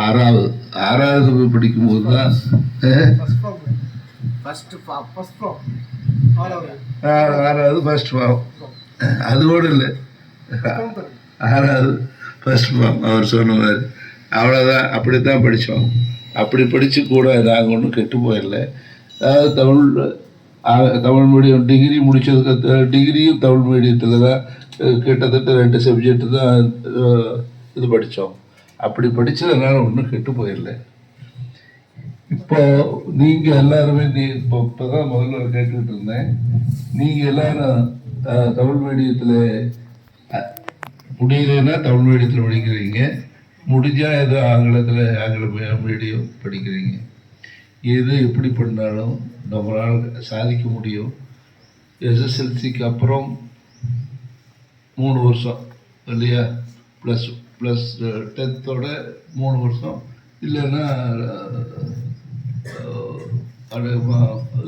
6வது போய் படிக்கும்போது தான் 6வது ஃபர்ஸ்ட் ஃபார்ம். அதோடு இல்லை, 6வது ஃபர்ஸ்ட் ஃபார்ம். அவர் சொன்ன மாதிரி அவ்வளோதான். அப்படித்தான் படித்தோம். அப்படி படித்து கூட நாங்கள் ஒன்றும் கெட்டு போயிடல. அதாவது தமிழ் மீடியம் டிகிரி முடித்ததுக்கு டிகிரியும் தமிழ் மீடியத்தில் தான் கிட்டத்தட்ட 2 சப்ஜெக்டு தான் இது படித்தோம். அப்படி படித்ததுனால ஒன்றும் கெட்டு போயிடல. இப்போ நீங்கள் எல்லாருமே இப்போ தான் முதல்ல கேட்டுக்கிட்டு இருந்தேன். நீங்கள் எல்லாரும் தமிழ் மீடியத்தில் முடியலைன்னா தமிழ் மீடியத்தில் படிக்கிறீங்க, முடிஞ்சால் ஏதோ ஆங்கில மீடியம் படிக்கிறீங்க. எது எப்படி பண்ணாலும் நம்மளால் சாதிக்க முடியும். எஸ்எஸ்எல்சிக்கு அப்புறம் 3 வருஷம் இல்லையா? ப்ளஸ் 10th 3 வருஷம், இல்லைன்னா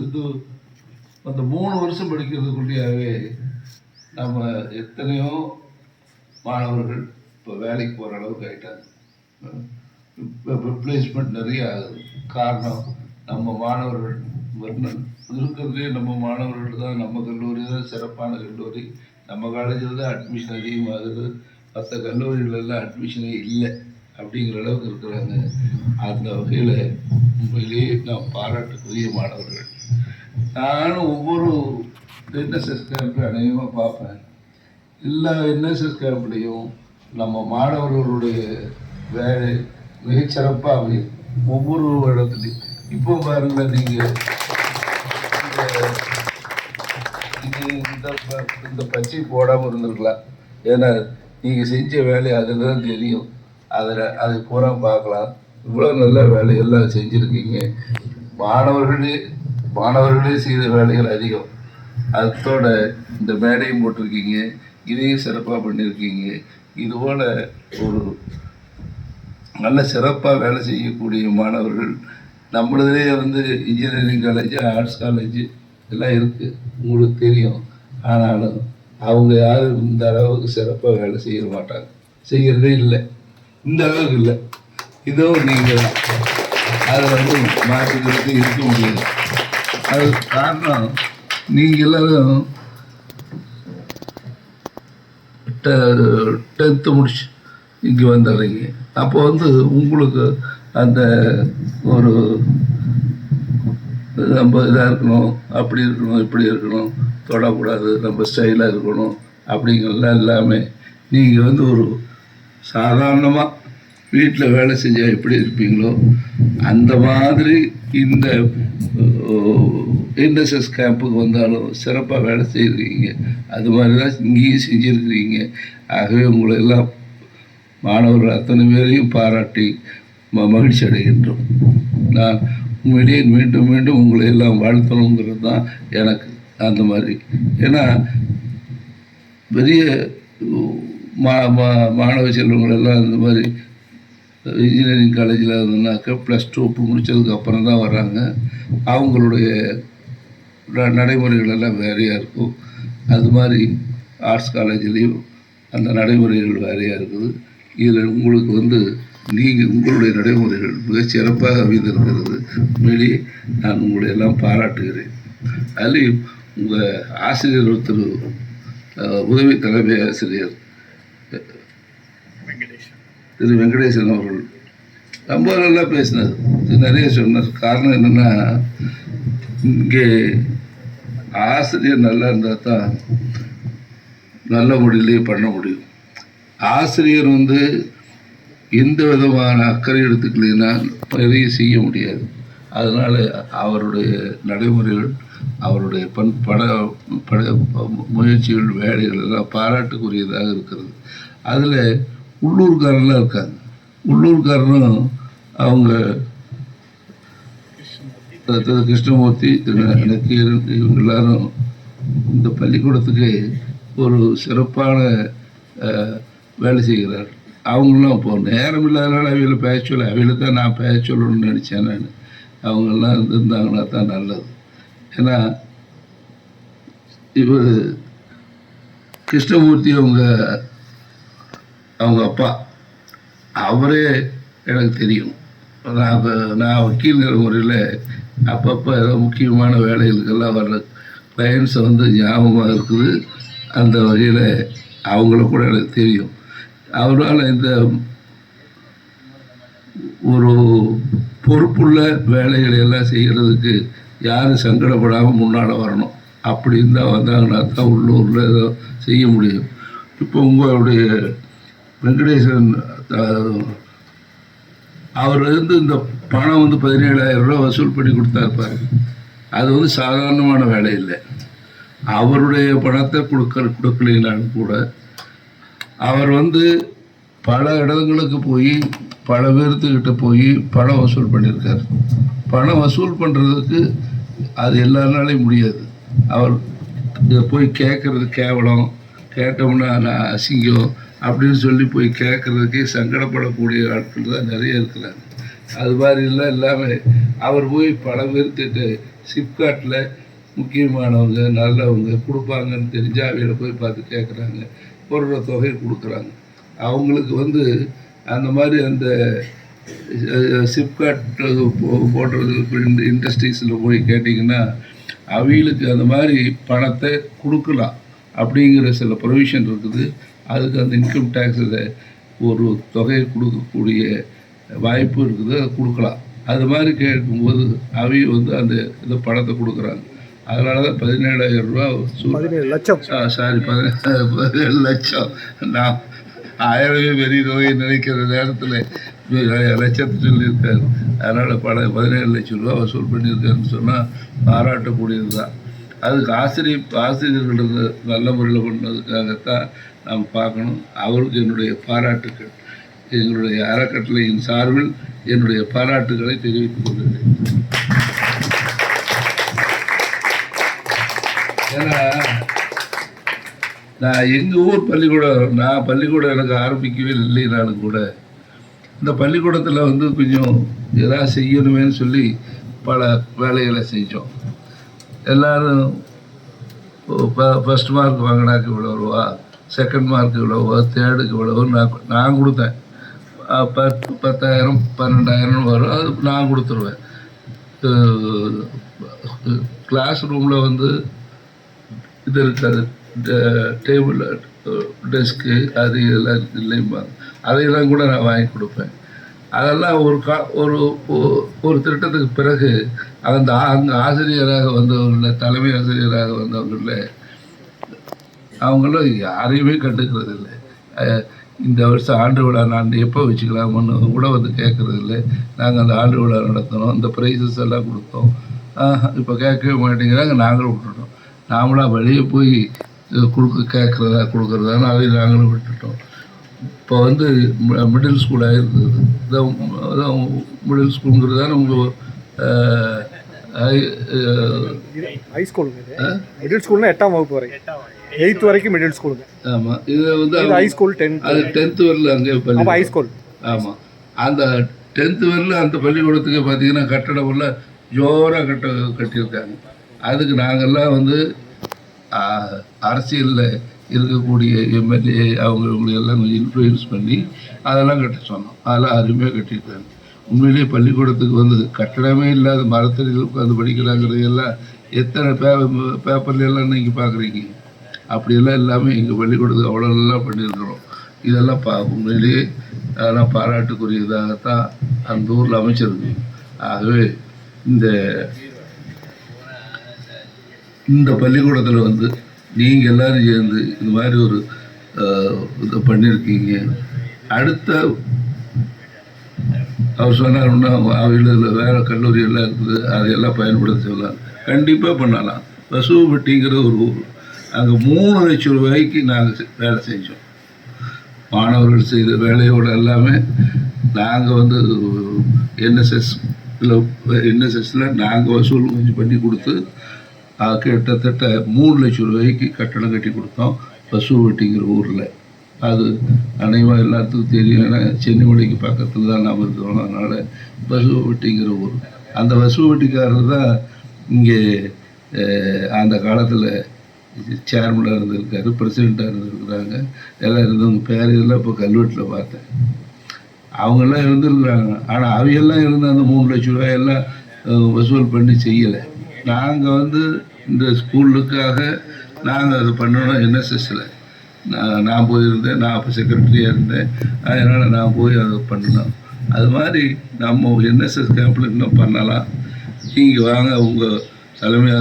இது அந்த 3 வருஷம் படிக்கிறதுக்குள்ளேயாவே நம்ம எத்தனையோ மாணவர்கள் இப்போ வேலைக்கு போகிற அளவுக்கு ஆகிட்டாங்க. ரிப்ளேஸ்மெண்ட் நிறைய ஆகுது. காரணம் நம்ம மாணவர்கள் இருக்கிறதுலே நம்ம மாணவர்கள் தான். நம்ம கல்லூரி தான் சிறப்பான கல்லூரி. நம்ம காலேஜில் தான் அட்மிஷன் அதிகமாகுது. மற்ற கல்லூரிகளெல்லாம் அட்மிஷனே இல்லை அப்படிங்கிற அளவுக்கு இருக்கிறாங்க. அந்த வகையில் உண்மையிலேயே நான் பாராட்டுக்குரிய மாணவர்கள். நானும் ஒவ்வொரு என்எஸ்எஸ் கேம்ப் அநேகமாக பார்ப்பேன். எல்லா என்எஸ்எஸ் கேம்ப்லேயும் நம்ம மாணவர்களுடைய வேலை மிகச்சிறப்பாக அமையும். ஒவ்வொரு இடத்துலையும் இப்போ பாருங்களேன், நீங்கள் இந்த பச்சை போடாமல் இருந்திருக்கலாம். ஏன்னா நீங்கள் செஞ்ச வேலை அதில் தான் தெரியும். அதை பூரா பார்க்கலாம். இவ்வளோ நல்ல வேலையெல்லாம் செஞ்சுருக்கீங்க. மாணவர்களே செய்த வேலைகள் அதிகம். அதோட இந்த மேடையும் போட்டிருக்கீங்க, இதையும் சிறப்பாக பண்ணியிருக்கீங்க. இதுபோல் ஒரு நல்ல சிறப்பாக வேலை செய்யக்கூடிய மாணவர்கள் நம்மளதுலேயே வந்து இன்ஜினியரிங் காலேஜ், ஆர்ட்ஸ் காலேஜ் எல்லாம் இருக்குது, உங்களுக்கு தெரியும். ஆனாலும் அவங்க யாரும் இந்த அளவுக்கு சிறப்பாக வேலை செய்ய மாட்டாங்க, செய்கிறதே இல்லை. இந்த அளவுக்கு இல்லை. இதோ நீங்கள் அதை வந்து மாற்றிக்கிறது இருக்க முடியாது. அது காரணம் நீங்கள் எல்லாரும் 10th முடிச்சு இங்கே வந்துடுறீங்க. அப்போ வந்து உங்களுக்கு அந்த ஒரு நம்ம இதாக இருக்கணும், அப்படி இருக்கணும், இப்படி இருக்கணும், தொடக்கூடாது, நம்ம ஸ்டைலாக இருக்கணும் அப்படிங்கிறதெல்லாம் எல்லாமே நீங்கள் வந்து ஒரு சாதாரணமாக வீட்டில் வேலை செஞ்சால் எப்படி இருப்பீங்களோ அந்த மாதிரி இந்த என்எஸ்எஸ் கேம்புக்கு வந்தாலும் சிறப்பாக வேலை செய்திருக்கீங்க. அது மாதிரி தான் இங்கேயும் செஞ்சுருக்கிறீங்க. ஆகவே உங்களை எல்லாம் மாணவர்கள் அத்தனை பேரையும் பாராட்டி மகிழ்ச்சி அடைகின்றோம். நான் உண்மையிலேயே மீண்டும் மீண்டும் உங்களை எல்லாம் வாழ்த்தணுங்கிறது தான் எனக்கு அந்த மாதிரி. ஏன்னா பெரிய மாணவ செல்வங்கள் எல்லாம் இந்த மாதிரி இன்ஜினியரிங் காலேஜில் இருந்தோம்னாக்கா +2 முடித்ததுக்கு அப்புறம் தான் வர்றாங்க. அவங்களுடைய நடைமுறைகள் எல்லாம் வேறையாக இருக்கும். அது மாதிரி ஆர்ட்ஸ் காலேஜ்லேயும் அந்த நடைமுறைகள் வேறையாக இருக்குது. இதில் உங்களுக்கு நீங்கள் உங்களுடைய நடைமுறைகள் மிகச் சிறப்பாக அமைந்திருக்கிறது. உண்மையிலேயே நான் உங்களை எல்லாம் பாராட்டுகிறேன். அதுலேயும் உங்கள் ஆசிரியர் ஒருத்தர் உதவி தலைமை ஆசிரியர் திரு வெங்கடேசன் அவர்கள் ரொம்ப நல்லா பேசினார், நிறைய சொன்னார். காரணம் என்னென்னா, இங்கே ஆசிரியர் நல்லா இருந்தால் தான் நல்ல முறையிலே பண்ண முடியும். ஆசிரியர் எந்த விதமான அக்கறை எடுத்துக்கலைன்னா எதையும் செய்ய முடியாது. அதனால் அவருடைய நடைமுறைகள், அவருடைய பட முயற்சிகள், வேலைகள் எல்லாம் பாராட்டுக்குரியதாக இருக்கிறது. அதில் உள்ளூர்காரெல்லாம் இருக்காங்க. உள்ளூர்காரனும் அவங்க கிருஷ்ணமூர்த்தி, நக்கீரன், இவங்க எல்லாரும் இந்த பள்ளிக்கூடத்துக்கு ஒரு சிறப்பான வேலை செய்கிறார். அவங்களாம் இப்போ நேரம் இல்லாதனால அவையில் பேச சொல்ல, அவையில் தான் நான் பேச சொல்லணும்னு நினச்சேன். நான் அவங்கெல்லாம் இருந்திருந்தாங்கன்னா தான் நல்லது. ஏன்னா இவர் கிருஷ்ணமூர்த்தி அவங்க அப்பா அவரே எனக்கு தெரியும். நான் வக்கீல்ங்கிற முறையில் அப்பப்போ ஏதோ முக்கியமான வேலைகளுக்கெல்லாம் வர்ற கிளையன்ஸை ஞாபகமாக இருக்குது. அந்த வகையில் அவங்கள கூட எனக்கு தெரியும். அவரால் இந்த ஒரு பொறுப்புள்ள வேலைகளை எல்லாம் செய்கிறதுக்கு யாரும் சங்கடப்படாமல் முன்னால் வரணும். அப்படி இருந்தால் வந்தாங்கன்னா தான் உள்ளூரில் ஏதோ செய்ய முடியும். இப்போ உங்களுடைய வெங்கடேசன் அவர் இந்த பணம் 17,000 ரூபா வசூல் பண்ணி கொடுத்தாருப்பாரு. அது சாதாரணமான வேலை இல்லை. அவருடைய பணத்தை கொடுக்கலைனாலும் கூட அவர் பல இடங்களுக்கு போய் பல பேர்த்துக்கிட்ட போய் பணம் வசூல் பண்ணியிருக்கார். பணம் வசூல் பண்ணுறதுக்கு அது எல்லாருனாலையும் முடியாது. அவர் இதை போய் கேட்குறது கேவலம், கேட்டோம்னா நான் அசிங்கம் அப்படின்னு சொல்லி போய் கேட்குறதுக்கே சங்கடப்படக்கூடிய ஆட்கள் தான் நிறைய இருக்கிறாங்க. அது மாதிரிலாம் இல்லாமல் அவர் போய் பல பேர்த்துட்டு சிப்காட்டில் முக்கியமானவங்க நல்லவங்க கொடுப்பாங்கன்னு தெரிஞ்சால் அவையில் போய் பார்த்து கேட்குறாங்க, ஒரு தொகை கொடுக்குறாங்க. அவங்களுக்கு அந்த மாதிரி அந்த சிப்காட் போடுறது இண்டஸ்ட்ரீஸில் போய் கேட்டிங்கன்னா அவைகளுக்கு அந்த மாதிரி பணத்தை கொடுக்கலாம் அப்படிங்கிற சில ப்ரொவிஷன் இருக்குது. அதுக்கு அந்த இன்கம் டேக்ஸில் ஒரு தொகையை கொடுக்கக்கூடிய வாய்ப்பு இருக்குது, அதை கொடுக்கலாம். அது மாதிரி கேட்கும்போது அவை அந்த இந்த பணத்தை கொடுக்குறாங்க. அதனால தான் 17,000 ரூபா, 17 லட்சம். நான் 1000 பெரிய தொகையை நினைக்கிற நேரத்தில் லட்சத்தை சொல்லியிருக்காரு. அதனால் 17 லட்சம் ரூபா வசூல் பண்ணியிருக்காருன்னு சொன்னால் பாராட்டக்கூடியது தான். அதுக்கு ஆசிரியர்கள் நல்ல முறையில் பண்ணதுக்காகத்தான் நாம் பார்க்கணும். அவருக்கு என்னுடைய பாராட்டுக்கள், எங்களுடைய அறக்கட்டளையின் சார்பில் என்னுடைய பாராட்டுகளை தெரிவித்துக் கொள்கிறேன். ஏன்னா நான் எங்கள் ஊர் பள்ளிக்கூடம், எனக்கு ஆரம்பிக்கவே இல்லைனாலும் கூட இந்த பள்ளிக்கூடத்தில் கொஞ்சம் எதாவது செய்யணுமேனு சொல்லி பல வேலைகளை செஞ்சோம். எல்லோரும் ஃபஸ்ட் மார்க் வாங்கினாக்கு இவ்வளோ ரூபா, செகண்ட் மார்க் இவ்வளோவா, தேர்டுக்கு இவ்வளவு நான் கொடுத்தேன். 10,000 12,000 வரும், அது நான் கொடுத்துருவேன். கிளாஸ் ரூமில் இது இருக்காது, டேபிள் டெஸ்க்கு அது இதெல்லாம் இல்லைம்பாங்க, அதையெல்லாம் கூட நான் வாங்கி கொடுப்பேன். அதெல்லாம் ஒரு திட்டத்துக்கு பிறகு அங்கே ஆசிரியராக வந்தவங்களில், தலைமை ஆசிரியராக வந்தவங்களில் அவங்களும் யாரையுமே கண்டுக்கிறது இல்லை. இந்த வருஷம் ஆண்டு விழா நான் எப்போ வச்சுக்கலாம்னு கூட கேட்குறது இல்லை. நாங்கள் அந்த ஆண்டு விழா நடத்தினோம், இந்த ப்ரைஸஸ் எல்லாம் கொடுத்தோம், இப்போ கேட்கவே மாட்டேங்கிறாங்க. நாங்களும் விட்டுட்டோம். நாமளாக வெளியே போய் கொடுக்குறதான்னு அதை நாங்களும் விட்டுட்டோம். இப்போ வந்து மிடில் ஸ்கூலாக இருந்தது. அதான் மிடில் ஸ்கூலுங்கிறது தான் உங்கள் ஹை ஸ்கூலுங்க. மிடில் ஸ்கூல்னா 8ஆம் வகுப்பு வரைக்கும், 8th வரைக்கும் மிடில் ஸ்கூலுங்க. ஆமாம், இது வந்து ஹை ஸ்கூல் 10th. அது 10th வரல அங்கே அப்போ ஹை ஸ்கூல். ஆமாம், அந்த 10th வரல அந்த பள்ளிக்கூடத்துக்கு பார்த்தீங்கன்னா கட்டடம் உள்ள ஜோராக கட்டியிருக்காங்க. அதுக்கு நாங்கள்லாம் வந்து அரசியலில் இருக்கக்கூடிய எம்எல்ஏ அவங்களெல்லாம் கொஞ்சம் இன்ஃப்ளூயன்ஸ் பண்ணி அதெல்லாம் கட்ட சொன்னோம். அதெல்லாம் அருமையாக கட்டியிருக்காங்க. உண்மையிலேயே பள்ளிக்கூடத்துக்கு வந்து கட்டடமே இல்லாத மரத்தடியில் உட்காந்து படிக்கிறாங்கிறது எல்லாம் எத்தனை பேப்பர்ல எல்லாம் நீங்கள் பார்க்குறீங்க. அப்படியெல்லாம் எல்லாமே எங்கள் பள்ளிக்கூடத்துக்கு அவ்வளோ நல்லா பண்ணியிருக்கிறோம். இதெல்லாம் உண்மையிலேயே அதெல்லாம் பாராட்டுக்குரியதாகத்தான் அந்த ஊரில் அமைச்சிருக்கு. ஆகவே இந்த பள்ளிக்கூடத்தில் வந்து நீங்கள் எல்லோரும் சேர்ந்து இது மாதிரி ஒரு இதை பண்ணியிருக்கீங்க. அடுத்த அவர் சொன்னார் இன்னும் அவையில் வேறு கல்லூரி எல்லாம் இருக்குது, அதையெல்லாம் பயன்படுத்த சொல்லலாம். கண்டிப்பாக பண்ணலாம். வசுவப்பட்டிங்கிற ஒரு ஊர், அங்கே 3 லட்சம் ரூபாய்க்கு நாங்கள் வேலை செஞ்சோம். மாணவர்கள் செய்த வேலையோடு எல்லாமே நாங்கள் வந்து என்எஸ்எஸ்ல நாங்கள் வசூல் கொஞ்சம் பண்ணி கொடுத்து கிட்டத்தட்ட 3 லட்சம் ரூபாய்க்கு கட்டடம் கட்டி கொடுத்தோம் வசுவப்பட்டிங்கிற ஊரில். அது அனைவரும் எல்லாத்துக்கும் தெரியும். ஏன்னா சென்னிமலைக்கு பக்கத்தில் தான் நாம் இருக்கிறோம். அதனால் வசுவப்பட்டிங்கிற ஊர், அந்த வசுவப்பட்டிக்காரர் தான் இங்கே அந்த காலத்தில் சேர்மனாக இருந்திருக்காரு, பிரசிடெண்ட்டாக இருந்திருக்கிறாங்க. எல்லாம் இருந்தவங்க பேர் இதெல்லாம் இப்போ கல்வெட்டில் பார்த்தேன். அவங்கெல்லாம் இருந்திருக்கிறாங்க. ஆனால் அவையெல்லாம் இருந்த அந்த 3 லட்சம் ரூபாயெல்லாம் வசூல் பண்ணி செய்யலை. நாங்கள் வந்து இந்த ஸ்கூலுக்காக நாங்கள் அதை பண்ணணும். என்எஸ்எஸ்ஸில் நான் போயிருந்தேன், நான் அப்போ செக்ரட்டரியாக இருந்தேன். அதனால் நான் போய் அதை பண்ணலாம். அது மாதிரி நம்ம என்எஸ்எஸ் கேம்பில் இன்னும் பண்ணலாம். நீங்கள் வாங்க, உங்கள் தலைமை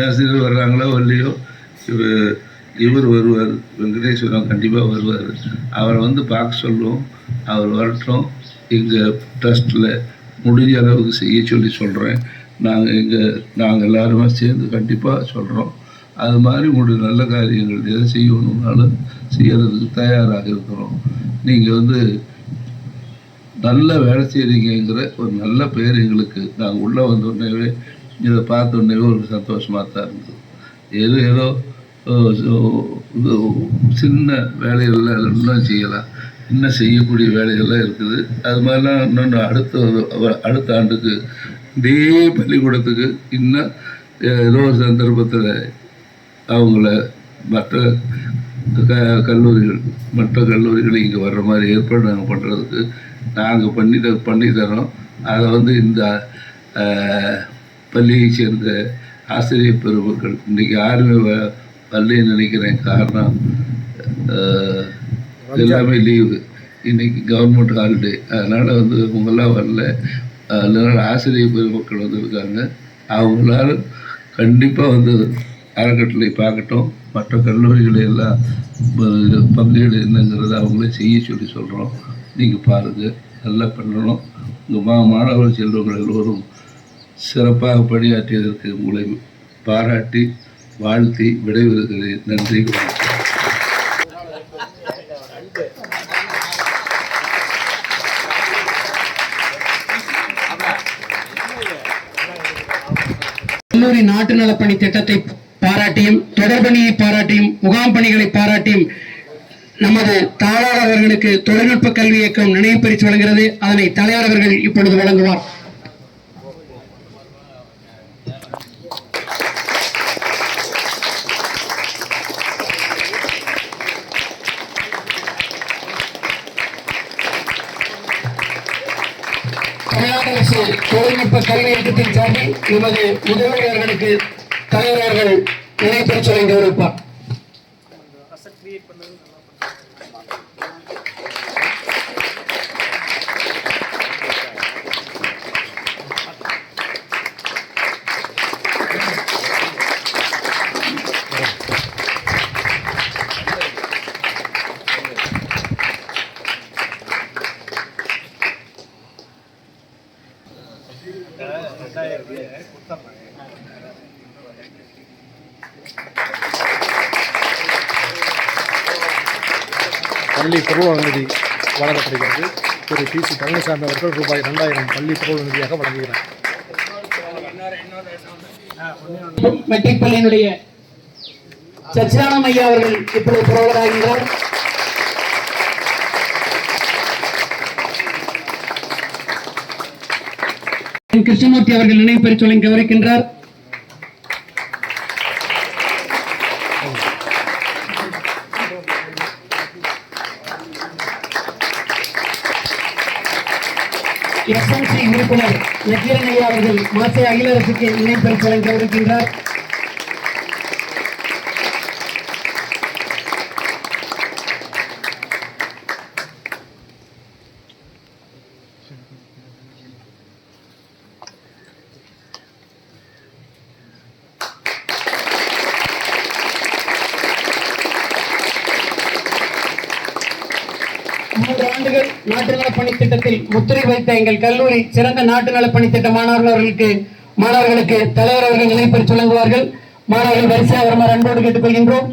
ஆசிரியர் வர்றாங்களோ இல்லையோ, இவர் வருவார், வெங்கடேஸ்வரன் கண்டிப்பாக வருவார். அவரை வந்து பார்க்க சொல்லுவோம். அவர் வரட்டும். எங்கள் ட்ரஸ்ட்டில் முடிஞ்ச அளவுக்கு செய்ய சொல்கிறேன். நாங்கள் எல்லாருமே சேர்ந்து கண்டிப்பாக சொல்கிறோம். அது மாதிரி உங்களுடைய நல்ல காரியங்கள் எதை செய்யணும்னாலும் செய்யறதுக்கு தயாராக இருக்கிறோம். நீங்கள் வந்து நல்ல வேலை செய்கிறீங்கிற ஒரு நல்ல பேர் எங்களுக்கு நாங்கள் உள்ளே வந்தோடனேவே இதை பார்த்தோன்னே ஒரு சந்தோஷமாக தான் இருந்தது. ஏதோ சின்ன வேலைகள்லாம் இன்னும் செய்யலாம், இன்னும் செய்யக்கூடிய வேலைகள்லாம் இருக்குது. அது மாதிரிலாம் இன்னொன்று அடுத்த ஆண்டுக்கு இதே பள்ளிக்கூடத்துக்கு இன்னும் ஏதோ ஒரு சந்தர்ப்பத்தில் அவங்கள மற்ற கல்லூரிகள் இங்கே வர்ற மாதிரி ஏற்பாடு நாங்கள் பண்ணுறதுக்கு நாங்கள் பண்ணி தரோம். அதை வந்து இந்த பள்ளியை சேர்ந்த ஆசிரியர் பெருமக்கள் இன்றைக்கி யாருமே வரலன்னு நினைக்கிறேன். காரணம் எல்லாமே லீவு, இன்றைக்கி கவர்மெண்ட் ஹாலிடே. அதனால் வந்து இவங்கெல்லாம் வரல. அதனால் ஆசிரியர் பெருமக்கள் வந்துருக்காங்க. அவங்களால கண்டிப்பாக வந்து அறக்கட்டளை பார்க்கட்டும். மற்ற கல்லூரிகளை எல்லாம் பங்கீடு என்னங்கிறத அவங்களே செய்ய சொல்கிறோம். நீங்கள் பாருங்கள், நல்லா பண்ணணும். உங்கள் மாணவர்கள் செல்வங்கள் எல்லோரும் சிறப்பாக பணியாற்றியதற்கு உங்களை பாராட்டி வாழ்த்தி விடைபெறுகிறேன். நன்றி. கல்லூரி நாட்டு நலப்பணி திட்டத்தை பாராட்டியும், தொடர்பணியை பாராட்டியும், முகாம் பணிகளை பாராட்டியும் நமது தாளாளர் அவர்களுக்கு தொழில்நுட்ப கல்வி இயக்கம் நினைவு பரிசு வழங்குகிறது. அதனை தலைவர் அவர்கள் இப்பொழுது வழங்குவார். தமிழ்நாடு அரசு தொழில்நுட்ப கல்வி இயக்கத்தின் சார்பில் நமது முதல்வர்களுக்கு தலைவர் அவர்கள் நினைவு பரிசு வழங்கி வருவார். பள்ளி பொருள் நிதி வழங்கப்படுகிறது. திரு PC பழனிசாமி அவர்கள் ரூபாய் 2000 பள்ளி பொருள் நிதியாக வழங்குகிறார். மெட்ரிக் பள்ளியினுடைய சச்சிதானந்த ஐயா அவர்கள் இப்பொழுது புரோகராகின்றார். கிருஷ்ணமூர்த்தி அவர்கள் நினைவு பரிசோலை கவனிக்கின்றார். SMC உறுப்பினர் நக்கீரன் ஐயா அவர்கள் மாசை அகில அரசுக்கு நினைவு பரிசோலை கவனிக்கின்றார். ஆண்டுகள் நாட்டு நலப்பணி திட்டத்தில் முத்திரை வைத்த எங்கள் கல்லூரி சிறந்த நாட்டு நலப்பணி திட்ட மாணவர்களுக்கு தலைவர் அவர்கள் நினைப்பெற்று வழங்குவார்கள். மாணவர்கள் வரிசையாக வருமாறு அன்போடு கேட்டுக்கொள்கின்றோம்.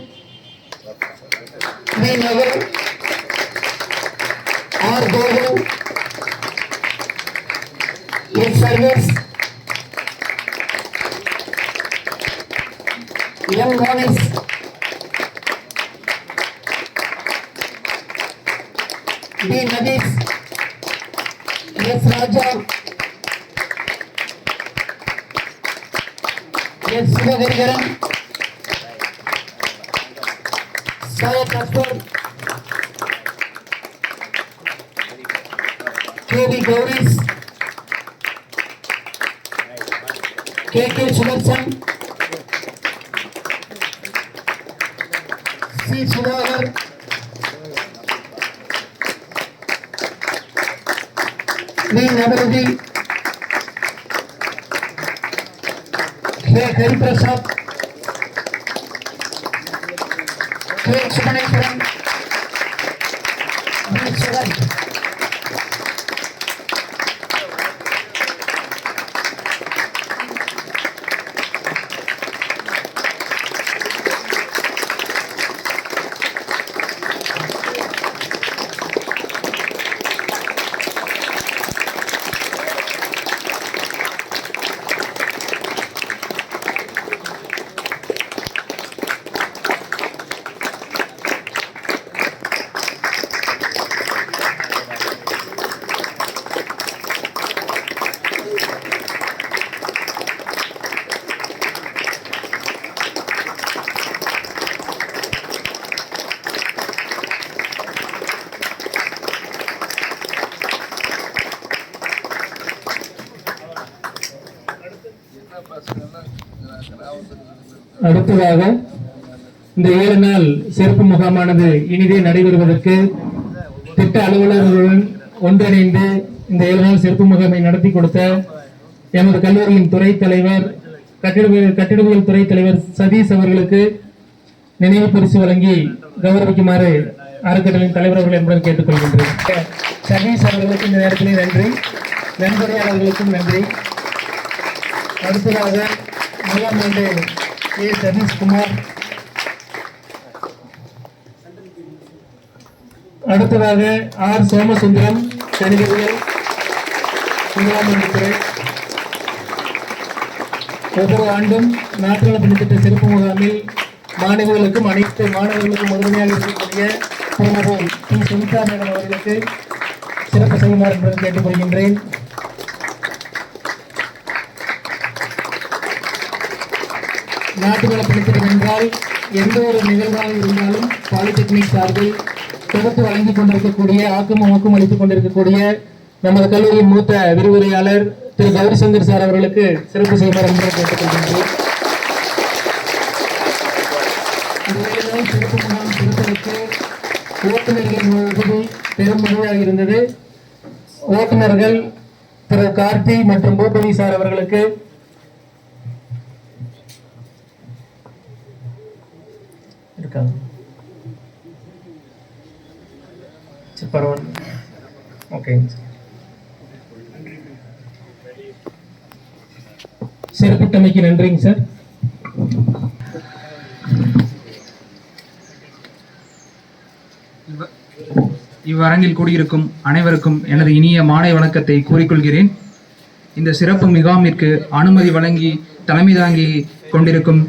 B. Nadis, S. Raja, S. Sudhagarigaran, Sayed Asfar, K.B. Gauris, K.K. Sudarshan, C. Sudhakar, V. Navarudi, K. Hariprasad, K. Subaneshwaran, V. Surat. அடுத்ததாக இந்த 7 நாள் சிறப்பு முகாமானது இனிதே நடைபெறுவதற்கு திட்ட அலுவலர்களுடன் ஒன்றிணைந்து இந்த 7 நாள் சிறப்பு முகாமை நடத்தி கொடுத்த எமது கல்லூரியின் துறை தலைவர் கட்டிடவியல் துறை தலைவர் சதீஷ் அவர்களுக்கு நினைவு பரிசு வழங்கி கௌரவிக்குமாறு அறக்கட்டளையின் தலைவர் அவர்கள் என்பதை கேட்டுக்கொள்கின்றேன். சதீஷ் அவர்களுக்கு இந்த நேரத்திலே நன்றி, நண்பரையாளர்களுக்கும் நன்றி. அடுத்ததாக முதலாம் ஆண்டு A. சதீஷ்குமார், அடுத்ததாக R. சோமசுந்தரம், கணிதவியல் முதலாம் ஆண்டு துறை. ஒவ்வொரு ஆண்டும் நாட்டு நலப்பணி திட்ட சிறப்பு முகாமில் மாணவர்களுக்கும் அனைத்து மாணவர்களுக்கும் உறுதுணையாக இருக்கக்கூடிய பிரமுகர் P. சுமிதா மேடம் அவர்களுக்கு சிறப்பு செய்யுமாறு என்பதை கேட்டுக்கொள்கின்றேன். நாட்டு நலப்பணி திட்டம் என்றால் எந்த ஒரு நிகழ்வாக இருந்தாலும் பாலிடெக்னிக் சார்பில் தொகுத்து வழங்கிக் கொண்டிருக்கக்கூடிய ஆக்கமும் ஊக்கம் அளித்துக் கொண்டிருக்கக்கூடிய நமது கல்லூரியின் மூத்த விரிவுரையாளர் திரு கௌரிசங்கர் சார் அவர்களுக்கு சிறப்பு செய்வார் என்பதை கேட்டுக்கொள்கின்றேன். சிறப்பு முகாம் சிறப்பிற்கு ஓட்டுநர்களின் உதவி பெரும் உதவியாக இருந்தது. ஓட்டுநர்கள் திரு கார்த்தி மற்றும் பூபதி சார் அவர்களுக்கு இருக்காங்க. பரவாயில்ல, ஓகே. சிறப்பிட்டமைக்கு நன்றிங்க சார். இவ்வரங்கில் கூடியிருக்கும் அனைவருக்கும் எனது இனிய மாலை வணக்கத்தை கூறிக்கொள்கிறேன். இந்த சிறப்பு முகாமிற்கு அனுமதி வழங்கி தலைமை தாங்கி கொண்டிருக்கும்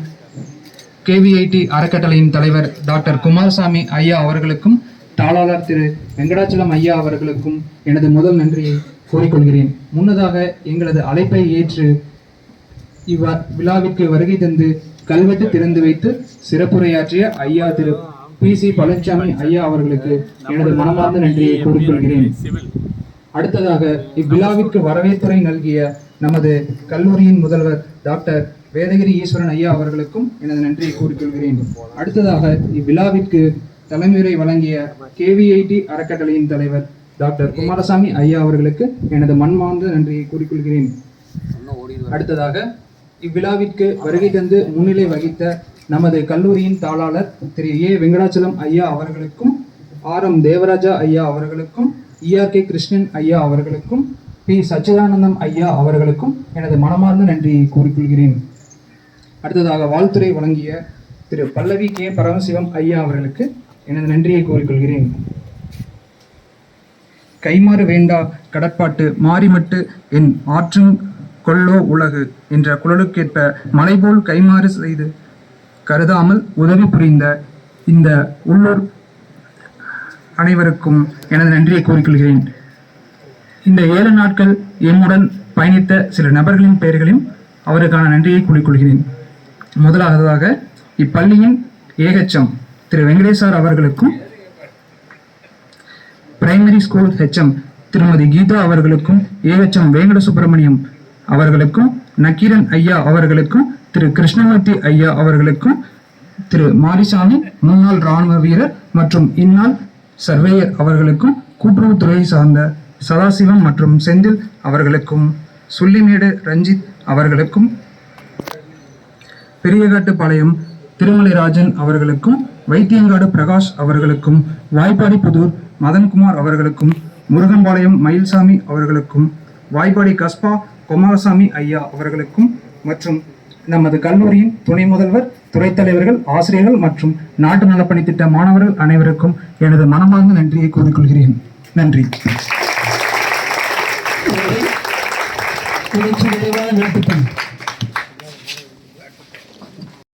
KVIT அறக்கட்டளையின் தலைவர் டாக்டர் குமாரசாமி ஐயா அவர்களுக்கும் தாளாளர் திரு வெங்கடாச்சலம் ஐயா அவர்களுக்கும் எனது முதல் நன்றியை கூறிக்கொள்கிறேன். முன்னதாக எங்களது அழைப்பை ஏற்று விழாவிற்கு வருகை தந்து கல்வெட்டு திறந்து வைத்து சிறப்புரையாற்றிய ஐயா திரு PC பழனிசாமி ஐயா அவர்களுக்கு எனது மனமார்ந்த நன்றியை கூறிக்கொள்கிறேன். அடுத்ததாக இவ்விழாவிற்கு வரவேற்புரை நல்கிய நமது கல்லூரியின் முதல்வர் டாக்டர் வேதகிரி ஈஸ்வரன் ஐயா அவர்களுக்கும் எனது நன்றியை கூறிக்கொள்கிறேன். அடுத்ததாக இவ்விழாவிற்கு தலைமுறை வழங்கிய KVIT அறக்கட்டளையின் தலைவர் டாக்டர் குமாரசாமி ஐயா அவர்களுக்கு எனது மனமார்ந்த நன்றியை கூறிக்கொள்கிறேன். அடுத்ததாக இவ்விழாவிற்கு வருகை தந்து முன்னிலை வகித்த நமது கல்லூரியின் தாளாளர் திரு வெங்கடாச்சலம் ஐயா அவர்களுக்கும் RM தேவராஜா ஐயா அவர்களுக்கும் ERK கிருஷ்ணன் ஐயா அவர்களுக்கும் P சச்சிதானந்தம் ஐயா அவர்களுக்கும் எனது மனமார்ந்த நன்றியை கூறிக்கொள்கிறேன். அடுத்ததாக வாழ்த்துரை வழங்கிய திரு பல்லவி K பரமசிவம் ஐயா அவர்களுக்கு எனது நன்றியை கூறிக்கொள்கிறேன். கைமாறு வேண்டா கடற்பாட்டு மாறிமட்டு என் ஆற்றும் கொள்ளோ உலகு என்ற குரலுக்கேற்ப மலைபோல் கைமாறு செய்து கருதாமல் உதவி புரிந்த இந்த உள்ளூர் அனைவருக்கும் எனது நன்றியை கூறிக்கொள்கிறேன். இந்த 7 நாட்கள் எம்முடன் பயணித்த சில நபர்களின் பெயர்களையும் அவருக்கான நன்றியை கூறிக்கொள்கிறேன். முதலாவதாக இப்பள்ளியின் ஏகச்சம் திரு வெங்கடேசார் அவர்களுக்கும், பிரைமரி ஸ்கூல் HM திருமதி கீதா அவர்களுக்கும், ஏகச்சம் வேங்கட சுப்பிரமணியம் அவர்களுக்கும், நக்கீரன் ஐயா அவர்களுக்கும், திரு கிருஷ்ணமூர்த்தி ஐயா அவர்களுக்கும், திரு மாரிசாமி முன்னாள் இராணுவ வீரர் மற்றும் இந்நாள் சர்வேயர் அவர்களுக்கும், கூட்டுறவுத்துறையை சார்ந்த சதாசிவம் மற்றும் செந்தில் அவர்களுக்கும், சுள்ளிமேடு ரஞ்சித் அவர்களுக்கும், பெரியகாட்டுப்பாளையம் திருமலைராஜன் அவர்களுக்கும், வைத்தியங்காடு பிரகாஷ் அவர்களுக்கும், வாய்ப்பாடி புதூர் மதன்குமார் அவர்களுக்கும், முருகம்பாளையம் மயில்சாமி அவர்களுக்கும், வாய்ப்பாடி கஸ்பா குமாரசாமி ஐயா அவர்களுக்கும் மற்றும் நமது கல்லூரியின் துணை முதல்வர், துறைத் தலைவர்கள், ஆசிரியர்கள் மற்றும் நாட்டு நலப்பணி திட்ட மாணவர்கள் அனைவருக்கும் எனது மனமார்ந்த நன்றியை கூறிக்கொள்கிறேன். நன்றி.